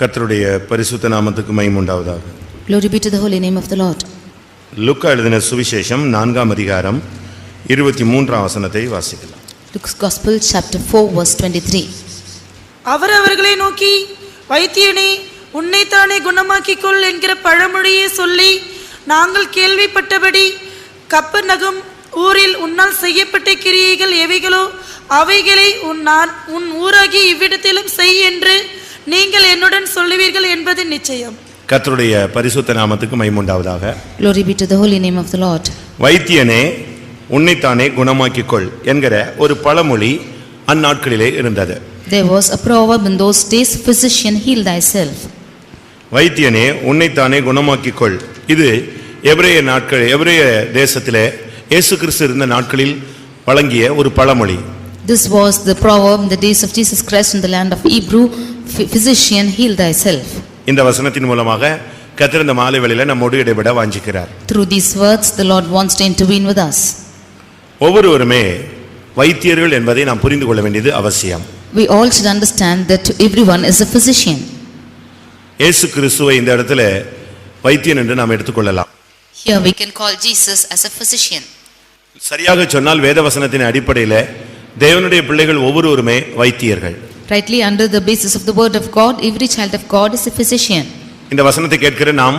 கர்த்தருடைய பரிசுத்த நாமத்துக்கு மகிமை உண்டாவதாக. Glory be to the holy name of the Lord. லூக்கா எழுதின சுவிசேஷம் 4ஆம் அதிகாரம் 23ஆம் வசனத்தை வாசிக்கலாம். Luke's Gospel chapter 4 verse 23. அவர் அவர்களை நோக்கி, வைத்தியனே, உன்னைத்தானே குணமாக்கிக்கொள் என்கிற பழமொழியை சொல்லி நாங்கள் கேள்விப்பட்டபடி கப்பர்நகும் ஊரில் உன்னால் செய்யப்பட்ட கிரியைகள் எவைகளோ அவைகளை உன் ஊராகி இவ்விடத்திலும் செய் என்று நீங்கள் என்னுடன் சொல்லுவீர்கள் என்பது நிச்சயம். கர்த்தருடைய பரிசுத்த நாமத்துக்கு மகிமை உண்டாவதாக. Glory be to the holy name of the Lord. வைத்தியனே, உன்னைத்தானே குணமாக்கிக்கொள் என்கிற ஒரு பழமொழி அந்நாட்களிலே இருந்தது. There was a proverb in those days, physician, heal thyself. வைத்தியனே, உன்னைத்தானே குணமாக்கிக்கொள். இது எபிரேய தேசத்திலே இயேசு கிறிஸ்து இருந்த நாட்களில் வழங்கிய ஒரு பழமொழி. This was the proverb in the days of Jesus Christ in the land of Hebrew, physician, heal thyself. இந்த வசனத்தின் மூலமாக கர்த்தர் இந்த மாலை வேளையிலே நம்மோடு இடைபட வாஞ்சிக்கிறார். Through these words the Lord wants to intervene with us. ஒவ்வொருவருமே வைத்தியர்கள் என்பதை நாம் புரிந்து கொள்ள வேண்டியது அவசியம். We all should understand that everyone is a physician. இயேசு கிறிஸ்துவை இந்த இடத்துல வைத்தியன் என்று நாம் எடுத்துக்கொள்ளலாம். Here we can call Jesus as a physician. சரியாக சொன்னால் வேதவசனத்தின் அடிப்படையில் தேவனுடைய பிள்ளைகள் ஒவ்வொருவருமே வைத்தியர்கள். Rightly, under the basis of the word of God, every child of God is a physician. இந்த வசனத்தை கேட்கிற நாம்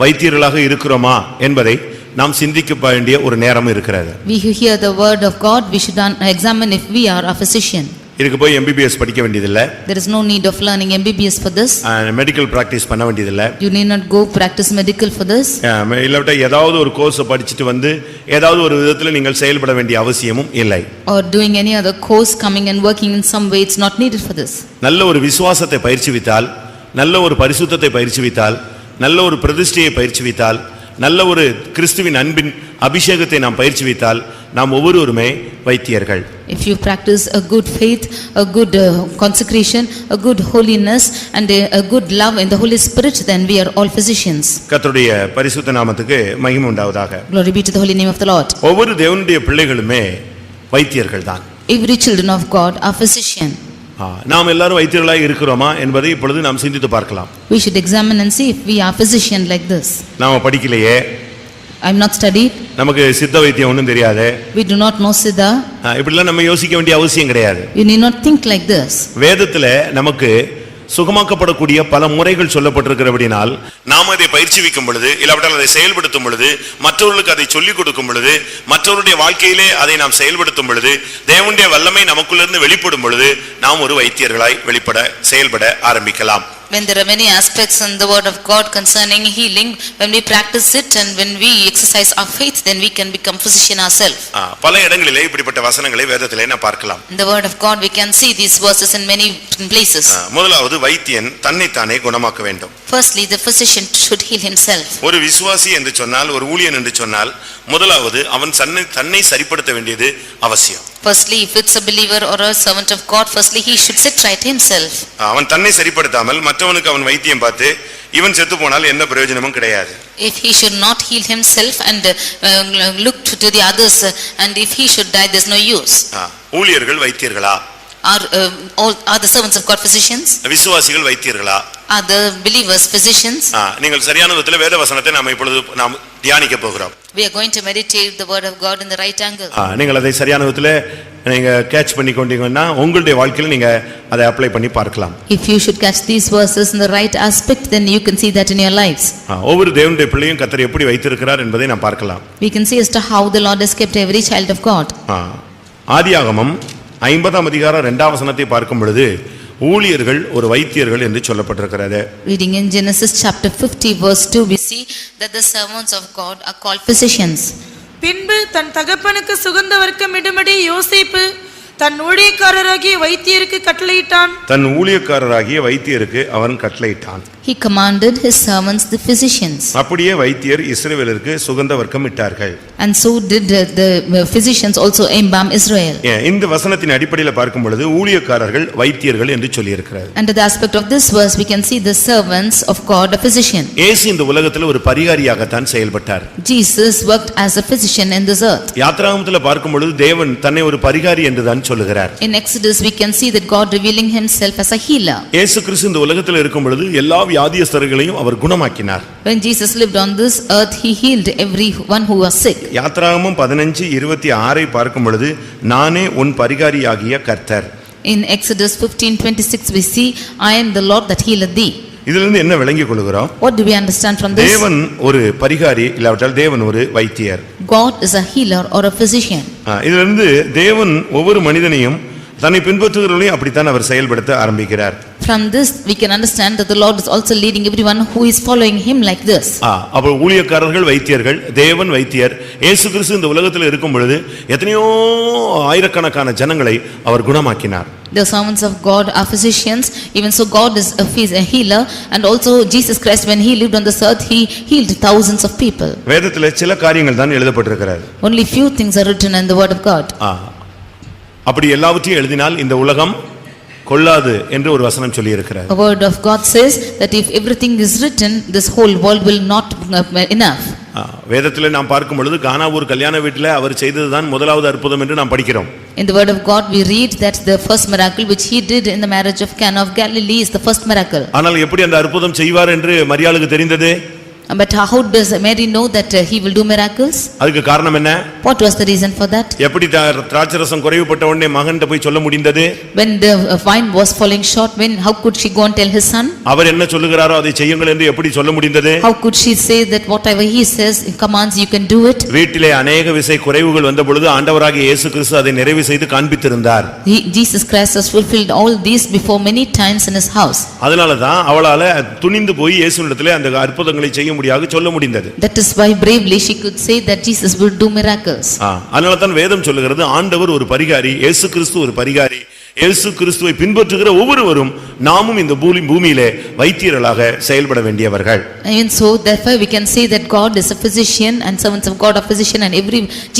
வைத்தியர்களாக இருக்கிறோமா என்பதை நாம் சிந்திக்க வேண்டிய ஒரு நேரம் இருக்கிறது. We who hear the word of God, we should examine if we are a physician. இதுக்கு போய் MBBS படிக்க வேண்டியதில்லை. There is no need of learning MBBS for this. Medical practice பண்ண வேண்டியதில்லை. You need not go practice medical for this. இல்லாவிட்டா ஏதாவது ஒரு course படிச்சுட்டு வந்து ஏதாவது ஒரு விதத்தில் நீங்கள் செயல்பட வேண்டிய அவசியமும் இல்லை. Or doing any other course, coming and working in some way, it's not needed for this. நல்ல ஒரு விசுவாசத்தை பயிற்சிவித்தால், நல்ல ஒரு பரிசுத்தத்தை பயிற்சிவித்தால், நல்ல ஒரு பிரதிஷ்டையை பயிற்சிவித்தால், நல்ல ஒரு கிறிஸ்துவின் அன்பின் அபிஷேகத்தை நாம் பயிற்சிவித்தால் நாம் ஒவ்வொருவருமே வைத்தியர்கள். If you practice a good faith, a good consecration, a good holiness and a good love in the Holy Spirit, then we are all physicians. கர்த்தருடைய பரிசுத்த நாமத்துக்கு மகிமை உண்டாவதாக. Glory be to the holy name of the Lord. ஒவ்வொரு தேவனுடைய பிள்ளைகளுமே வைத்தியர்கள் தான். Every children of God are physician. நாம் எல்லாரும் வைத்தியர்களாக இருக்கிறோமா என்பதை இப்பொழுது நாம் சிந்தித்து பார்க்கலாம். We should examine and see if we are physician like this. நாம படிக்கலையே, I am not studied. நமக்கு சித்த வைத்தியம் ஒன்றும் தெரியாது. We do not know Siddha. இப்படிலாம் நம்ம யோசிக்க வேண்டிய அவசியம் கிடையாது. You need not think like this. வேதத்துல நமக்கு சுகமாக்கப்படக்கூடிய பல முறைகள் சொல்லப்பட்டிருக்கிறபடினால் நாம் அதை பயிற்சிவிக்கும் பொழுது, இல்லாவிட்டால் அதை செயல்படுத்தும் பொழுது, மற்றவர்களுக்கு அதை சொல்லிக் கொடுக்கும் பொழுது, மற்றவருடைய வாழ்க்கையிலே அதை நாம் செயல்படுத்தும் பொழுது, தேவனுடைய வல்லமை நமக்குள்ளிருந்து வெளிப்படும் பொழுது நாம் ஒரு வைத்தியர்களாய் செயல்பட ஆரம்பிக்கலாம். When there are many aspects in the word of God concerning healing, when we practice it and when we exercise our faith, then we can become physician ourselves. பல இடங்களிலே இப்படிப்பட்ட வசனங்களை வேதத்திலே நாம் பார்க்கலாம். In the word of God we can see these verses in many places. முதலாவது வைத்தியன் தன்னைத்தானே குணமாக்க வேண்டும். Firstly, the physician should heal himself. ஒரு விசுவாசி என்று சொன்னால், ஒரு ஊழியன் என்று சொன்னால், முதலாவது அவன் தன்னை சரிப்படுத்த வேண்டியது அவசியம். Firstly, if it's a believer or a servant of God, firstly he should set right himself. அவன் தன்னை சரிப்படுத்தாமல் மற்றவனுக்கு அவன் வைத்தியம் பார்த்து இவன் செத்து போனால் என்ன பிரயோஜனமும் கிடையாது. If he should not heal himself and look to the others, and if he should die, there's no use. ஊழியர்கள் வைத்தியர்களா? Are the servants of God physicians? விசுவாசிகள் வைத்தியர்களா? Are the believers physicians? நீங்கள் சரியான விதத்தில் வேத வசனத்தை நாம் தியானிக்க போகிறோம். We are going to meditate the word of God in the right angle. நீங்கள் அதை சரியான விதத்தில் நீங்க கேட்ச் பண்ணி கொண்டீங்கன்னா உங்களுடைய வாழ்க்கையில் நீங்க அதை அப்ளை பண்ணி பார்க்கலாம். If you should catch these verses in the right aspect, then you can see that in your lives. ஒவ்வொரு தேவனுடைய பிள்ளையும் கர்த்தர் எப்படி வைத்திருக்கிறார் என்பதை நாம் பார்க்கலாம். We can see as to how the Lord has kept every child of God. ஆதியாகமம் 50ஆம் அதிகாரம் 2ஆம் வசனத்தை பார்க்கும் பொழுது ஊழியர்கள் ஒரு வைத்தியர்கள் என்று சொல்லப்பட்டிருக்கிறது. Reading in Genesis chapter 50 verse 2, we see that the servants of God are called physicians. பின்பு தன் தகப்பனுக்கு சுகந்த வர்க்கம் இடும்படி யோசேப்பு தன் ஊழியக்காரராகிய வைத்தியருக்கு கட்டளையிட்டான். தன் ஊழியக்காரராகிய வைத்தியருக்கு அவன் கட்டளையிட்டான். He commanded his servants, the physicians. அப்படியே வைத்தியர் இஸ்ரவேலருக்கு சுகந்த வர்க்கம் இட்டார்கள். And so did the physicians also embalm Israel. இந்த வசனத்தின் அடிப்படையில் பார்க்கும் பொழுது ஊழியக்காரர்கள் வைத்தியர்கள் என்று சொல்லி இருக்கிறார். Under the aspect of this verse, we can see the servants of God, a physician. இயேசு இந்த உலகத்தில் ஒரு பரிகாரியாக தான் செயல்பட்டார். Jesus worked as a physician in this earth. யாத்ராகமத்தில் பார்க்கும் பொழுது தேவன் தன்னை ஒரு பரிகாரி என்று தான் தேவன் சொல்லுகிறார். In Exodus we can see that God revealing himself as a healer. இயேசு கிறிஸ்து இந்த உலகத்தில் இருக்கும் பொழுது எல்லா வியாதியஸ்தர்களையும் அவர் குணமாக்கினார். When Jesus lived on this earth, he healed everyone who was sick. யாத்ராகமம் 15:26 பார்க்கும் பொழுது நானே உன் பரிகாரியாகிய கர்த்தர். In Exodus 15:26 we see, I am the Lord that healeth thee. இதிலிருந்து என்ன விளங்கிக் கொள்கிறோம்? What do we understand from this? தேவன் ஒரு பரிகாரி இல்லாவிட்டால் தேவன் ஒரு வைத்தியர். God is a healer or a physician. இதிலிருந்து தேவன் ஒவ்வொரு மனிதனையும் தன்னை பின்பற்றுகிறவர்களையும் அப்படித்தான் அவர் செயல்படுத்த ஆரம்பிக்கிறார். From this we can understand that the Lord is also leading everyone who is following him like this. அப்ப ஊழியக்காரர்கள் வைத்தியர்கள், தேவன் வைத்தியர். இயேசு கிறிஸ்து இந்த உலகத்தில் இருக்கும் பொழுது எத்தனையோ ஆயிரக்கணக்கான ஜனங்களை அவர் குணமாக்கினார். The servants of God are physicians, even so God is a healer, and also Jesus Christ when he lived on this earth he healed thousands of people. வேதத்திலே சில காரியங்கள் தான் எழுதப்பட்டிருக்கிறது. Only few things are written in the word of God. அப்படி எல்லாவற்றையும் எழுதினால் இந்த உலகம் கொள்ளாது என்று ஒரு வசனம் சொல்லி இருக்கிறார். The word of God says that if everything is written, this whole world will not enough. வேதத்திலே நாம் பார்க்கும் பொழுது கானாவூர் கல்யாண வீட்டிலே அவர் செய்ததுதான் முதலாவது அற்புதம் என்று நாம் படிக்கிறோம். In the word of God we read that the first miracle which he did in the marriage of Cana of Galilee is the first miracle. ஆனால் எப்படி அந்த அற்புதம் செய்வார் என்று மரியாளுக்கு தெரிந்தது? But how does Mary know that he will do miracles? அதுக்கு காரணம் என்ன? What was the reason for that? எப்படி திராட்சரசம் குறைவுபட்ட உடனே மகன்கிட்ட போய் சொல்ல முடிந்தது? When the wine was falling short, how could she go and tell his son? அவர் என்ன சொல்லுகிறாரோ அதை செய்யுங்கள் என்று எப்படி சொல்ல முடிந்தது? How could she say that whatever he says, he commands, you can do it? வீட்டிலே अनेक விசை குறைவுகள் வந்த பொழுது ஆண்டவராகிய இயேசு கிறிஸ்து அதை நிறைவு செய்து காண்பித்திருந்தார். Jesus Christ has fulfilled all these before many times in his house. அதனால தான் அவளால துணிந்து போய் இயேசுவிடத்திலே அந்த அற்புதங்களை செய்ய முடியாது சொல்ல முடிந்தது. That is why bravely she could say that Jesus will do miracles. அதனால தான் வேதம் சொல்லுகிறது ஆண்டவர் ஒரு பரிகாரி, இயேசு கிறிஸ்து ஒரு பரிகாரி. இயேசு கிறிஸ்துவை பின்பற்றுகிற ஒவ்வொருவரும் நாமும் இந்த பூமியிலே வைத்தியர்களாக செயல்பட வேண்டியவர்கள். And so therefore we can say that God is a physician and servants of God are physician, and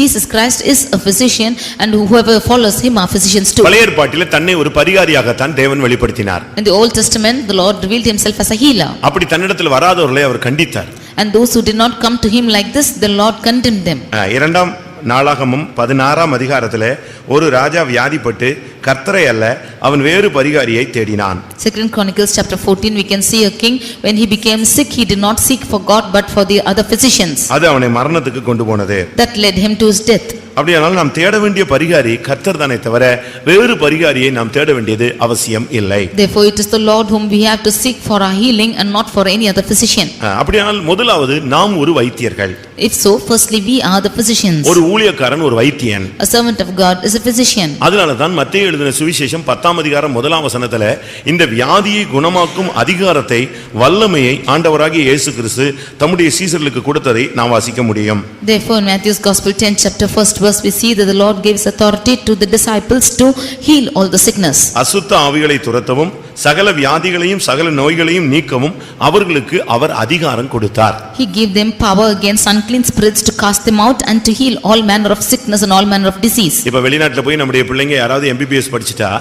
Jesus Christ is a physician and whoever follows him are physicians too. பழைய ஏற்பாட்டிலே தன்னை ஒரு பரிகாரியாக தான் தேவன் வெளிப்படுத்தினார். In the Old Testament the Lord revealed himself as a healer. அப்படி தன்னிடத்தில் வராதவர்களை அவர் கண்டித்தார். And those who did not come to him like this, the Lord condemned them. இரண்டாம் நாளாகமம் 16ஆம் அதிகாரத்திலே ஒரு ராஜா வியாதிப்பட்டு கர்த்தரை அல்ல அவன் வேறு பரிகாரியை தேடினான். Second Chronicles chapter 14 we can see a king when he became sick he did not seek for God but for the other physicians. அது அவனை மரணத்துக்கு கொண்டு போனது. That led him to his death. அப்படியானால் நாம் தேட வேண்டிய பரிகாரி கர்த்தர் தானே தவிர வேறு பரிகாரியை நாம் தேட வேண்டியது அவசியம் இல்லை. Therefore it is the Lord whom we have to seek for our healing and not for any other physician. அப்படியானால் முதலாவது நாம் ஒரு வைத்தியர்கள். If so, firstly we are the physicians. ஒரு ஊழியக்காரன் ஒரு வைத்தியன். A servant of God is a physician. அதனால தான் மத்தேயு எழுதின சுவிசேஷம் 10ஆம் அதிகாரம் 1ஆம் வசனத்திலே இந்த வியாதியை குணமாக்கும் அதிகாரத்தை வல்லமையை ஆண்டவராகிய இயேசு கிறிஸ்து தம்முடைய சீசர்களுக்கு கொடுத்ததை நாம் வாசிக்க முடியும். Therefore in Matthew's Gospel 10th chapter 1st verse we see that the Lord gives authority to the disciples to heal all the sickness. அசுத்த ஆவிகளை துரத்தவும் சகல வியாதிகளையும் சகல நோய்களையும் நீக்கவும் அவர்களுக்கு அவர் அதிகாரம் கொடுத்தார். He gave them power against unclean spirits to cast them out and to heal all manner of sickness and all manner of disease. இப்ப வெளிநாட்டுல போய் நம்முடைய பிள்ளைங்க யாராவது MBBS படிச்சிட்டா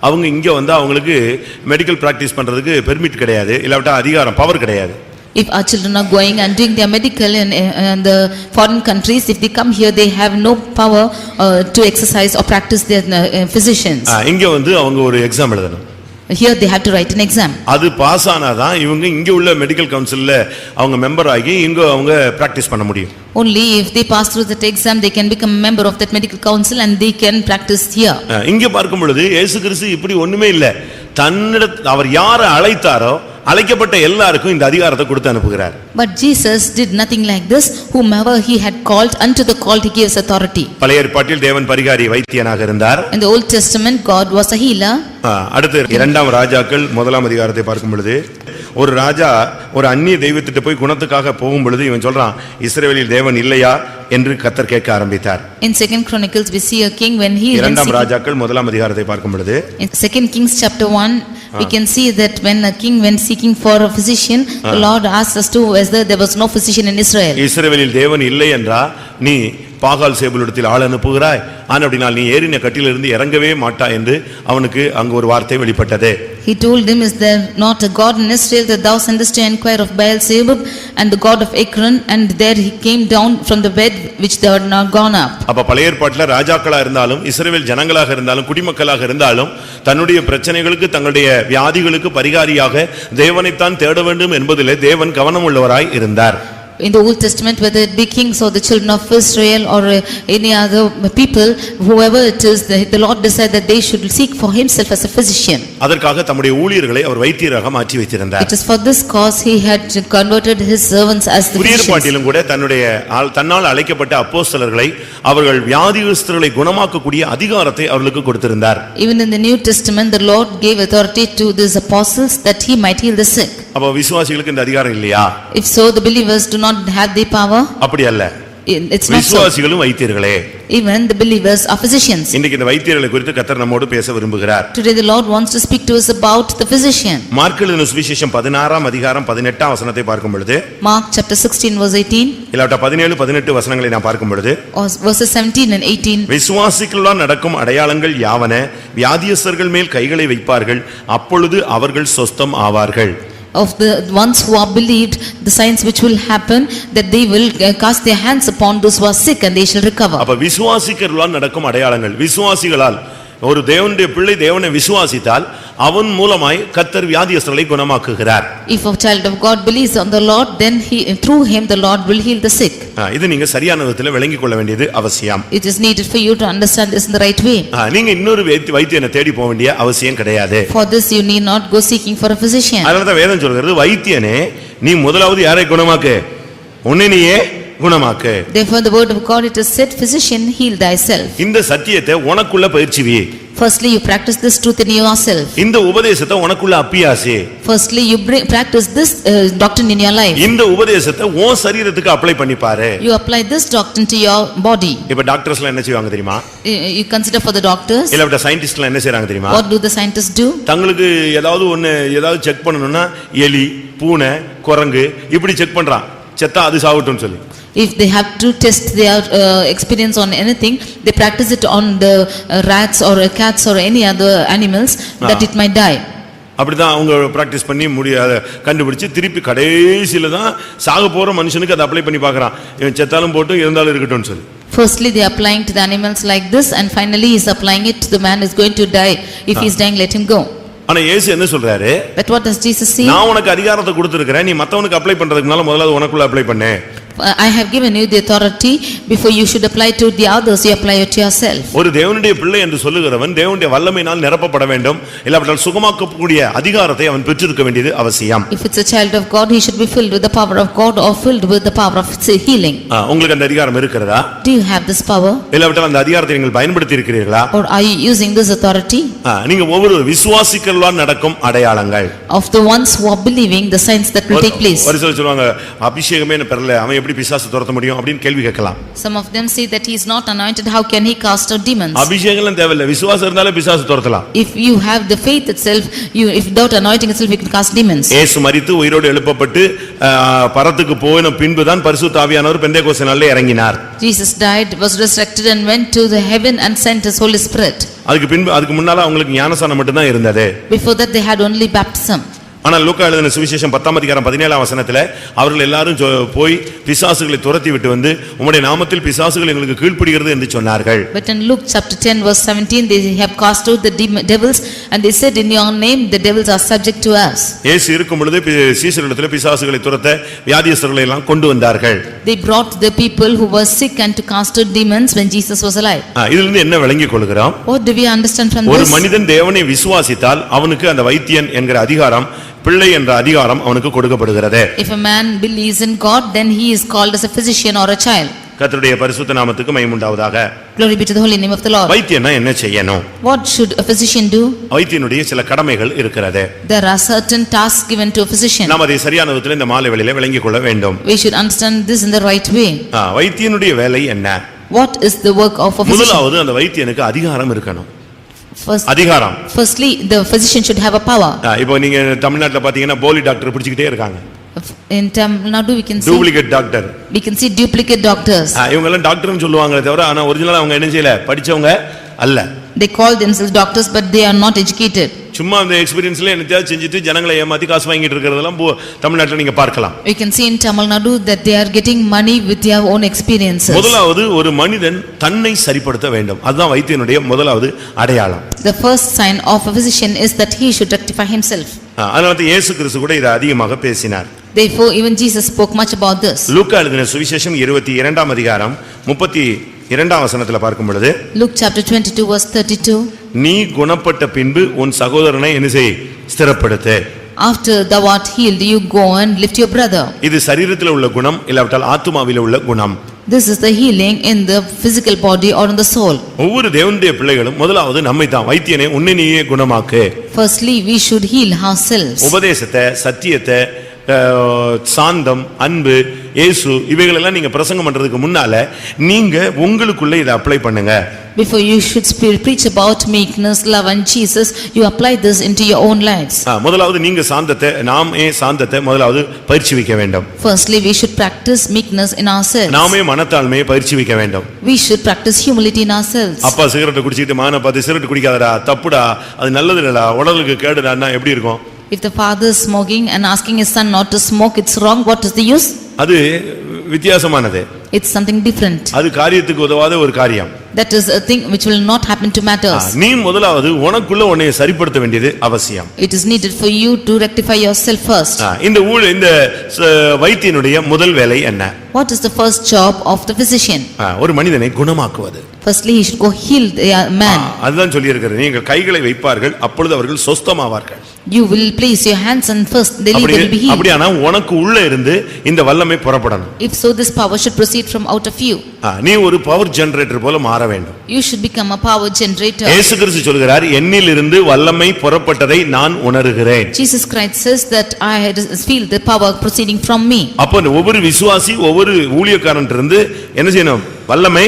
அவங்க இங்க வந்து அவங்களுக்கு மெடிக்கல் பிராக்டிஸ் பண்றதுக்கு பெர்மிட் கிடையாது, இல்லாவிட்டா அதிகாரம் பவர் கிடையாது. If our children are going and doing their medical in the foreign countries, if they come here they have no power to exercise or practice their physicians. இங்க வந்து அவங்க ஒரு exam எழுதணும். Here they have to write an exam. அது pass ஆனாதான் இவங்க இங்க உள்ள medical கவுன்சில்ல அவங்க மெம்பர் ஆகி இங்க அவங்க பிராக்டிஸ் பண்ண முடியும். Only if they pass through that exam they can become a member of that medical council and they can practice here. இங்க பார்க்கும் பொழுது இயேசு கிறிஸ்து இப்படி ஒண்ணுமே இல்ல, அவர் யாரை அழைத்தாரோ அழைக்கப்பட்ட எல்லாருக்கும் இந்த அதிகாரத்தை கொடுத்து அனுப்புகிறார். But Jesus did nothing like this. Whomever he had called, unto the called he gives authority. பழைய ஏற்பாட்டில் தேவன் பரிகாரி வைத்தியனாக இருந்தார். In the Old Testament God was a healer. அடுத்து இரண்டாம் ராஜாக்கள் 1ஆம் அதிகாரத்தை பார்க்கும் பொழுது ஒரு ராஜா ஒரு அந்நிய தெய்வத்திட்ட போய் குணத்துக்காக போகும் பொழுது இவன் சொல்றான், இஸ்ரவேலில் தேவன் இல்லையா என்று கர்த்தர் கேட்க ஆரம்பித்தார். In Second Chronicles we see a king when he இரண்டாம் ராஜாக்கள் 1ஆம் அதிகாரத்தை பார்க்கும் பொழுது in Second Kings chapter 1 we can see that when a king went seeking for a physician, the Lord asked us to whether there was no physician in Israel. இஸ்ரவேலில் தேவன் இல்லை என்றா நீ பாகால் சேபுலிடத்தில் ஆள் அனுப்புகிறாய், அப்படினால் நீ ஏறின கட்டிலிருந்து இறங்கவே மாட்டாய் என்று அவனுக்கு அங்கு ஒரு வார்த்தை வெளிப்பட்டது. He told him, is there not a God in Israel that thou sendest to inquire of Baal-zebub and the God of Ekron? And there he came down from the bed which they had not gone up. அப்ப பழைய ஏற்பாட்டில் ராஜாக்களா இருந்தாலும் இஸ்ரவேல் ஜனங்களாக இருந்தாலும் குடிமக்களாக இருந்தாலும் தன்னுடைய பிரச்சனைகளுக்கு தங்களுடைய வியாதிகளுக்கு பரிகாரியாக தேவனைத்தான் தேட வேண்டும் என்பதிலே தேவன் கவனம் உள்ளவராய் இருந்தார். In the Old Testament, whether it be kings or the children of Israel or any other people, whoever it is, the Lord decided that they should seek for himself as a physician. அதற்காக தம்முடைய ஊழியர்களை அவர் வைத்தியராக மாற்றி வைத்திருந்தார். It is for this cause he had converted his servants as the புதிய physicians. ஏற்பாட்டிலும் கூட தன்னால் அழைக்கப்பட்ட அப்போஸ்தலர்களை அவர்கள் வியாதியஸ்தர்களை குணமாக்கக்கூடிய அதிகாரத்தை அவர்களுக்கு கொடுத்திருந்தார். Even in the New Testament, the Lord gave authority to these apostles that he might heal the sick. அப்ப விசுவாசிகளுக்கு இந்த அதிகாரம் இல்லையா? If so, the believers do not have the power. அப்படி அல்ல. It's not so. விசுவாசிகளும் வைத்தியர்களே. Even the believers are physicians. இன்னைக்கு இந்த வைத்தியர்களை குறித்து கர்த்தர் நம்மோடு பேச விரும்புகிறார். Today the Lord wants to speak to us about the physician. Mark எழுதின சுவிசேஷம் 16ஆம் அதிகாரம் 18ஆம் வசனத்தை பார்க்கும் பொழுது, Mark chapter 16 verse 18 இல்லாட்ட 17 18 வசனங்களை நாம் பார்க்கும் பொழுது, or verses 17 and 18. விசுவாசிகளால் நடக்கும் அடையாளங்கள் யாவன, வியாதியஸ்தர்கள் மேல் கைகளை வைப்பார்கள், அப்பொழுது அவர்கள் சொஸ்தம் ஆவார்கள். Of the ones who are believed, the signs which will happen, that they will cast their hands upon those who are sick and they shall recover. அப்ப விசுவாசிகளால் நடக்கும் அடையாளங்கள், விசுவாசிகளால் ஒரு தேவனுடைய பிள்ளை தேவனை விசுவாசித்தால் அவன் மூலமாய் கர்த்தர் வியாதியஸ்தர்களை குணமாக்குகிறார். If a child of God believes on the Lord, then through him the Lord will heal the sick. இது நீங்க சரியான விதத்தில் விளங்கிக் கொள்ள வேண்டியது அவசியம். It is needed for you to understand this in the right way. நீங்க இன்னொரு வைத்தியனை தேடி போக வேண்டிய அவசியம் கிடையாது. For this you need not go seeking for a physician. அதனாலதான் வேதம் சொல்கிறது, வைத்தியனே நீ முதலாவது யாரை குணமாக்கு? உன்னை நீயே குணமாக்கு. Therefore the word of God, it is said, physician, heal thyself. இந்த சத்தியத்தை உனக்குள்ள பயிற்சிவி. Firstly you practice this truth in yourself. இந்த உபதேசத்தை உனக்குள்ள அப்பியாசி. Firstly you practice this doctrine in your life. இந்த உபதேசத்தை உன் சரீரத்துக்கு அப்ளை பண்ணி பாரு. You apply this doctrine to your body. இப்ப டாக்டர்ஸ்லாம் என்ன செய்வாங்க தெரியுமா? You consider for the doctors. இல்ல சயின்டிஸ்ட்லாம் என்ன செய்றாங்க தெரியுமா? What do the scientists do? தங்களுக்கு ஏதாவது செக் பண்ணனும்னா எலி, பூனை, குரங்கு இப்படி செக் பண்றான். செத்தா அது சாவட்டும்னு சொல்லி. If they have to test their experience on anything, they practice it on the rats or cats or any other animals that it might die. அப்படிதான் அவங்க பிராக்டிஸ் பண்ணி கண்டுபிடிச்சு திருப்பி கடைசியில தான் சாக போற மனுஷனுக்கு அதை அப்ளை பண்ணி பார்க்கறான். இவன் செத்தாலும் போட்டு இருந்தாலும் இருக்கட்டும்னு சொல்லி. Firstly they are applying to the animals like this, and finally he is applying it to the man who is going to die. If he is dying, let him go. ஆனா இயேசு என்ன சொல்றாரு? But what does Jesus say? நான் உனக்கு அதிகாரத்தை கொடுத்திருக்கிறேன், நீ மத்தவனுக்கு apply பண்றதுக்கு முன்னால முதல்ல உனக்குள்ள அப்ளை பண்ணு. I have given you the authority. Before you should apply to the others, you apply it to yourself. ஒரு தேவனுடைய பிள்ளை என்று சொல்லுகிறவன் தேவனுடைய வல்லமையினால் நிரப்பப்பட வேண்டும், இல்லாவிட்டால் சுகமாக்கக்கூடிய அதிகாரத்தை அவன் பெற்றிருக்க வேண்டியது அவசியம். If it's a child of God, he should be filled with the power of God or filled with the power of healing. உங்களுக்கு அந்த அதிகாரம் இருக்கிறதா? Do you have this power? இல்லாவிட்டால் அந்த அதிகாரத்தை நீங்கள் பயன்படுத்தி இருக்கிறீர்களா? Or are you using this authority? நீங்க ஒவ்வொரு விசுவாசிகளால் நடக்கும் அடையாளங்கள், Of the ones who are believing, the signs that will take place. ஒரு சிலர் சொல்வாங்க, அபிஷேகமே எனக்கு பெறல, அவன் எப்படி பிசாசு துரத்த முடியும் அப்படினு கேள்வி கேட்கலாம். Some of them say that he is not anointed, how can he cast out demons? அபிஷேகம் தேவையில்லை, விசுவாசம் இருந்தாலே பிசாசு துரத்தலாம். If you have the faith itself, if without anointing itself you can cast demons. இயேசு மரித்து உயிரோடு எழுப்பப்பட்டு பரத்துக்கு போன பின்புதான் பரிசுத்த ஆவியானவர் பெந்தேகோஸ்தே நாளிலே இறங்கினார். Jesus died, was resurrected and went to the heaven and sent his Holy Spirit. அதுக்கு முன்னால அவங்களுக்கு ஞானஸ்நானம் மட்டும் தான் இருந்தது. Before that they had only baptism. ஆனால் லூக்கா எழுதின சுவிசேஷம் 10ஆம் அதிகாரம் 17ஆம் வசனத்திலே அவர்கள் எல்லாரும் போய் பிசாசுகளை துரத்தி விட்டு வந்து உம்முடைய நாமத்தில் பிசாசுகள் எங்களுக்கு கீழ்ப்படிகிறது என்று சொன்னார்கள். But in Luke chapter 10 verse 17 they have cast out the devils and they said, in your name the devils are subject to us. இயேசு இருக்கும் பொழுது சீஷர்களிடத்தில் பிசாசுகளை துரத்த வியாதியஸ்தர்களை எல்லாம் கொண்டு வந்தார்கள். They brought the people who were sick and to cast out demons when Jesus was alive. இதிலிருந்து என்ன விளங்கிக் கொள்கிறோம்? What do we understand from this? ஒரு மனிதன் தேவனை விசுவாசித்தால் அவனுக்கு அந்த வைத்தியன் என்கிற அதிகாரம், பிள்ளை என்ற அதிகாரம் அவனுக்கு கொடுக்கப்படுகிறது. If a man believes in God, then he is called as a physician or a child. கர்த்தருடைய பரிசுத்த நாமத்துக்கு மகிமை உண்டாவதாக. Glory be to the holy name of the Lord. வைத்தியனா என்ன செய்யணும்? What should a physician do? வைத்தியனுடைய சில கடமைகள் இருக்கிறது. There are certain tasks given to a physician. நாம் அதை சரியான விதத்தில் இந்த மாலை வேளையிலே விளங்கிக் கொள்ள வேண்டும். We should understand this in the right way. வைத்தியனுடைய வேலை என்ன? What is the work of a physician? முதலாவது அந்த வைத்தியனுக்கு அதிகாரம் இருக்கணும். Firstly the physician should have a power. இப்போ நீங்க தமிழ்நாட்டுல பாத்தீங்கன்னா போலி டாக்டர் பிடிச்சிட்டே இருக்காங்க. In Tamil Nadu duplicate doctor. we can see duplicate doctors. இவங்க எல்லாம் டாக்டர்னு சொல்லுவாங்களே தவிர ஆனா ஒரிஜினலா அவங்க என்ன செய்யல, படிச்சவங்க அல்ல. They call themselves doctors but they are not educated. சும்மா அந்த எக்ஸ்பீரியன்ஸ்ல என்னத்தையாவது செஞ்சுட்டு ஜனங்களை ஏமாத்தி காசு வாங்கிட்டு இருக்கிறதெல்லாம் தமிழ்நாட்டுல நீங்க பார்க்கலாம். We can see in Tamil Nadu that they are getting money with their own experiences. முதலாவது ஒரு மனிதன் தன்னை சரிப்படுத்த வேண்டும். அதுதான் வைத்தியனுடைய முதலாவது அடையாளம். The first sign of a physician is that he should rectify himself. அதனால தான் இயேசு கிறிஸ்து கூட இதை அதிகமாக பேசினார். Therefore even Jesus spoke much about this. லூக்கா எழுதின சுவிசேஷம் 22ஆம் அதிகாரம் 32ஆம் வசனத்துல பார்க்கும் பொழுது, Luke chapter 22 verse 32. நீ குணப்பட்ட பின்பு உன் சகோதரனை என்ன செய், ஸ்திரப்படுத்து. After thou art healed, you go and lift your brother. இது சரீரத்தில் உள்ள குணம், இல்லாவிட்டால் ஆத்துமாவில் உள்ள குணம். This is the healing in the physical body or in the soul. ஒவ்வொரு தேவனுடைய பிள்ளைகளும் முதலாவது நம்மை தான், வைத்தியனே உன்னை நீயே குணமாக்கு. Firstly we should heal ourselves. உபதேசத்தை, சத்தியத்தை, சாந்தம், அன்பு, இயேசு இவைகளெல்லாம் நீங்க பிரசங்கம் பண்றதுக்கு முன்னால நீங்க உங்களுக்குள்ள இதை அப்ளை பண்ணுங்க. Before you should preach about meekness, love and Jesus, you apply this into your own lives. முதலாவது நீங்க சாந்தத்தை முதலாவது பயிற்சி வைக்க வேண்டும். Firstly we should practice meekness in ourselves. நாமே மனத்தாழ்மையை பயிற்சி வைக்க வேண்டும். We should practice humility in ourselves. அப்பா சிகரெட் குடிச்சிட்டு மகனை பார்த்து சிகரெட் குடிக்காதடா, தப்புடா, அது நல்லது இல்லடா, உடலுக்கு கேடுடான்னா எப்படி இருக்கும்? If the father is smoking and asking his son not to smoke, it's wrong. What is the use? அது வித்தியாசமானது. It's something different. அது காரியத்துக்கு உதவாத ஒரு காரியம். That is a thing which will not happen to matters. நீ முதலாவது உனக்குள்ள உன்னை சரிப்படுத்த வேண்டியது அவசியம். It is needed for you to rectify yourself first. இந்த வைத்தியனுடைய முதல் வேலை என்ன? What is the first job of the physician? ஒரு மனிதனை குணமாக்குவது. Firstly he should go heal the man. அதுதான் சொல்லி இருக்கிறது, நீங்கள் கைகளை வைப்பார்கள் அப்பொழுது அவர்கள் சொஸ்தமாவார்கள். You will place your hands and first they will be healed. அப்படினா உனக்கு உள்ள இருந்து இந்த வல்லமை புறப்படணும். If so, this power should proceed from out of you. நீ ஒரு பவர் ஜெனரேட்டர் போல மாற வேண்டும். You should become a power generator. இயேசு கிறிஸ்து சொல்கிறார், என்னில் இருந்து வல்லமை புறப்பட்டதை நான் உணர்கிறேன். Jesus Christ says that I feel the power proceeding from me. அப்ப ஒவ்வொரு விசுவாசி, ஒவ்வொரு ஊழியக்காரன் இருந்து என்ன செய்யணும்? வல்லமை